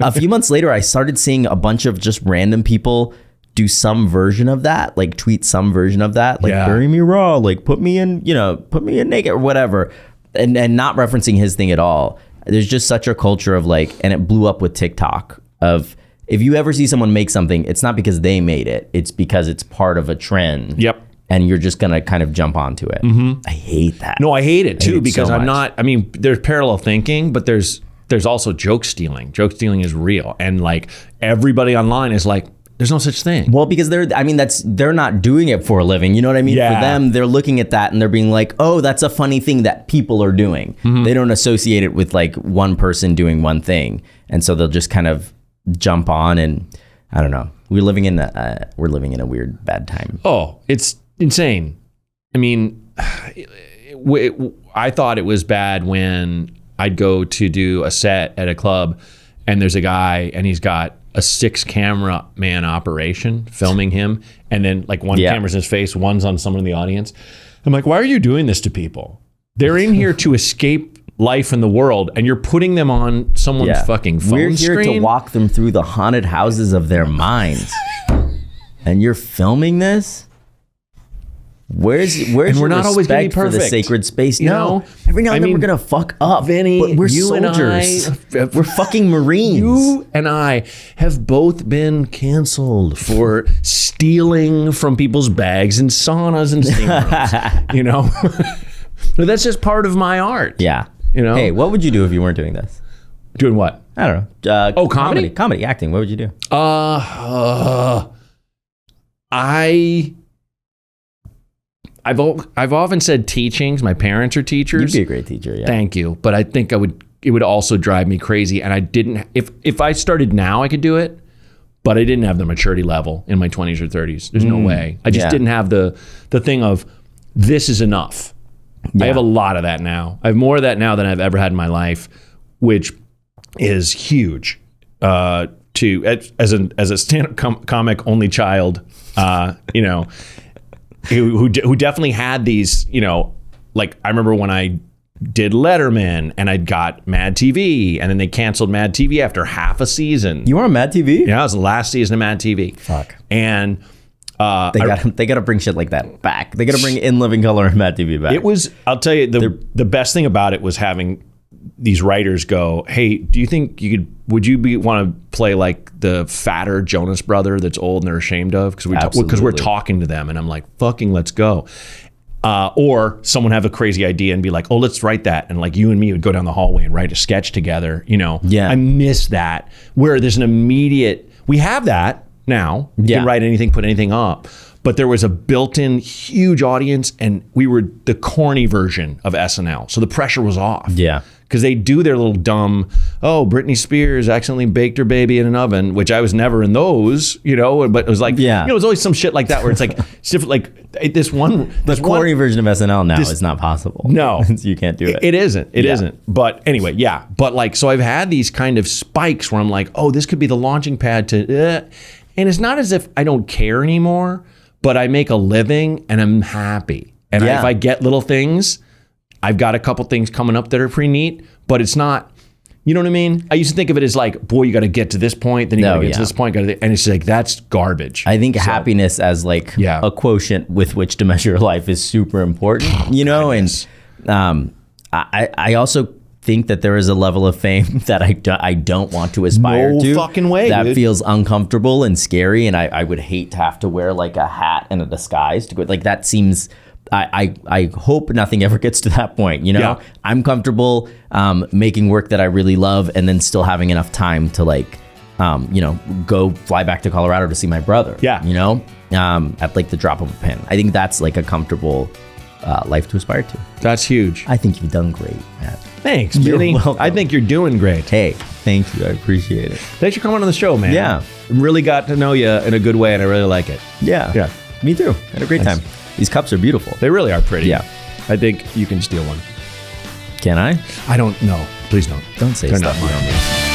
a few months later, I started seeing a bunch of just random people do some version of that, like tweet some version of that, like bury me raw, like put me in naked or whatever. And not referencing his thing at all. There's just such a culture of like, and it blew up with TikTok of, if you ever see someone make something, it's not because they made it, it's because it's part of a trend. Yep. and you're just gonna kind of jump onto it. I hate that. No, I hate it too hate it because so I'm much. not. I mean, there's parallel thinking, but there's also joke stealing. Joke stealing is real, and like everybody online is like, there's no such thing. Well, because they're not doing it for a living. You know what I mean? Yeah. For them, they're looking at that and they're being like, oh, that's a funny thing that people are doing. They don't associate it with like one person doing one thing. And so they'll just kind of jump on, and I don't know. We're living in a weird bad time. Oh, it's insane. I mean, I thought it was bad when I'd go to do a set at a club and there's a guy and he's got a 6-camera man operation filming him, and then like one camera's in his face, one's on someone in the audience. I'm like, why are you doing this to people? They're in here to escape life in the world, and you're putting them on someone's fucking phone We're here screen. to walk them through the haunted houses of their minds. And you're filming this? Where's And your we're not always gonna be respect for the perfect. sacred space? You No. know? Every now and I then mean, we're gonna fuck up. Vinny, but we're you and soldiers. I- We're fucking Marines. You and I have both been canceled for stealing from people's bags in saunas and steam rooms. You know, but that's just part of my art. Yeah. You know? Hey, what would you do if you weren't doing this? Doing what? I don't know. Comedy? Comedy, acting. What would you do? I've often said teachings. My parents are teachers. You'd be a great teacher, yeah. Thank you, but I think it would also drive me crazy, and I didn't. If I started now, I could do it, but I didn't have the maturity level in my 20s or 30s. There's no way. I just didn't have the thing of this is enough. I have a lot of that now. I have more of that now than I've ever had in my life, which is huge. As a stand-up comic, only child, you know, who definitely had these, you know, like I remember when I did Letterman and I'd got Mad TV, and then they canceled Mad TV after half a season. You were on Mad TV? Yeah, it was the last season of Mad TV. Fuck. And They gotta bring shit like that back. They gotta bring In Living Color and Mad TV back. it was, I'll tell you, the best thing about it was having these writers go, hey, do you think would you want to play like the fatter Jonas brother that's old and they're ashamed of? Because we're talking to them, and I'm like, fucking let's go. Or someone have a crazy idea and be like, oh, let's write that. And like you and me would go down the hallway and write a sketch together, you know? Yeah. I miss that, where there's an immediate, we have that now. You can write anything, put anything up. But there was a built-in huge audience, and we were the corny version of SNL. So the pressure was off. Yeah. Because they do their little dumb, oh, Britney Spears accidentally baked her baby in an oven, which I was never in those, you know, but it was like, you know, it was always some shit like that where it's like, it's different, like this one. The corny version of SNL now is not possible. No. You can't do it. It isn't. It isn't. But anyway, yeah. But like, so I've had these kind of spikes where I'm like, oh, this could be the launching pad to, and it's not as if I don't care anymore, but I make a living and I'm happy. And if I get little things, I've got a couple things coming up that are pretty neat, but it's not, you know what I mean? I used to think of it as like, boy, you got to get to this point, then you got to get to this point, and it's like, that's garbage. I think happiness as like a quotient with which to measure life is super important, you know? And I also think that there is a level of fame that I don't want to aspire to. No fucking way, That dude. feels uncomfortable and scary, and I would hate to have to wear like a hat and a disguise to go. Like that seems... I hope nothing ever gets to that point, you know? Yeah. I'm comfortable making work that I really love, and then still having enough time to like, you know, go fly back to Colorado to see my brother. Yeah. You know, at like the drop of a pin. I think that's like a comfortable life to aspire to. That's huge. I think you've done great, Matt. Thanks, You're Vinny. welcome. I think you're doing great. Hey, thank you. I appreciate it. Thanks for coming on the show, man. Yeah. Really got to know you in a good way, and I really like it. Yeah. Yeah. Me too. Had a great time. These cups are beautiful. They really are pretty. Yeah. I think you can steal one. Can I? I don't know. Please don't. Don't say They're stuff not you mine. don't need.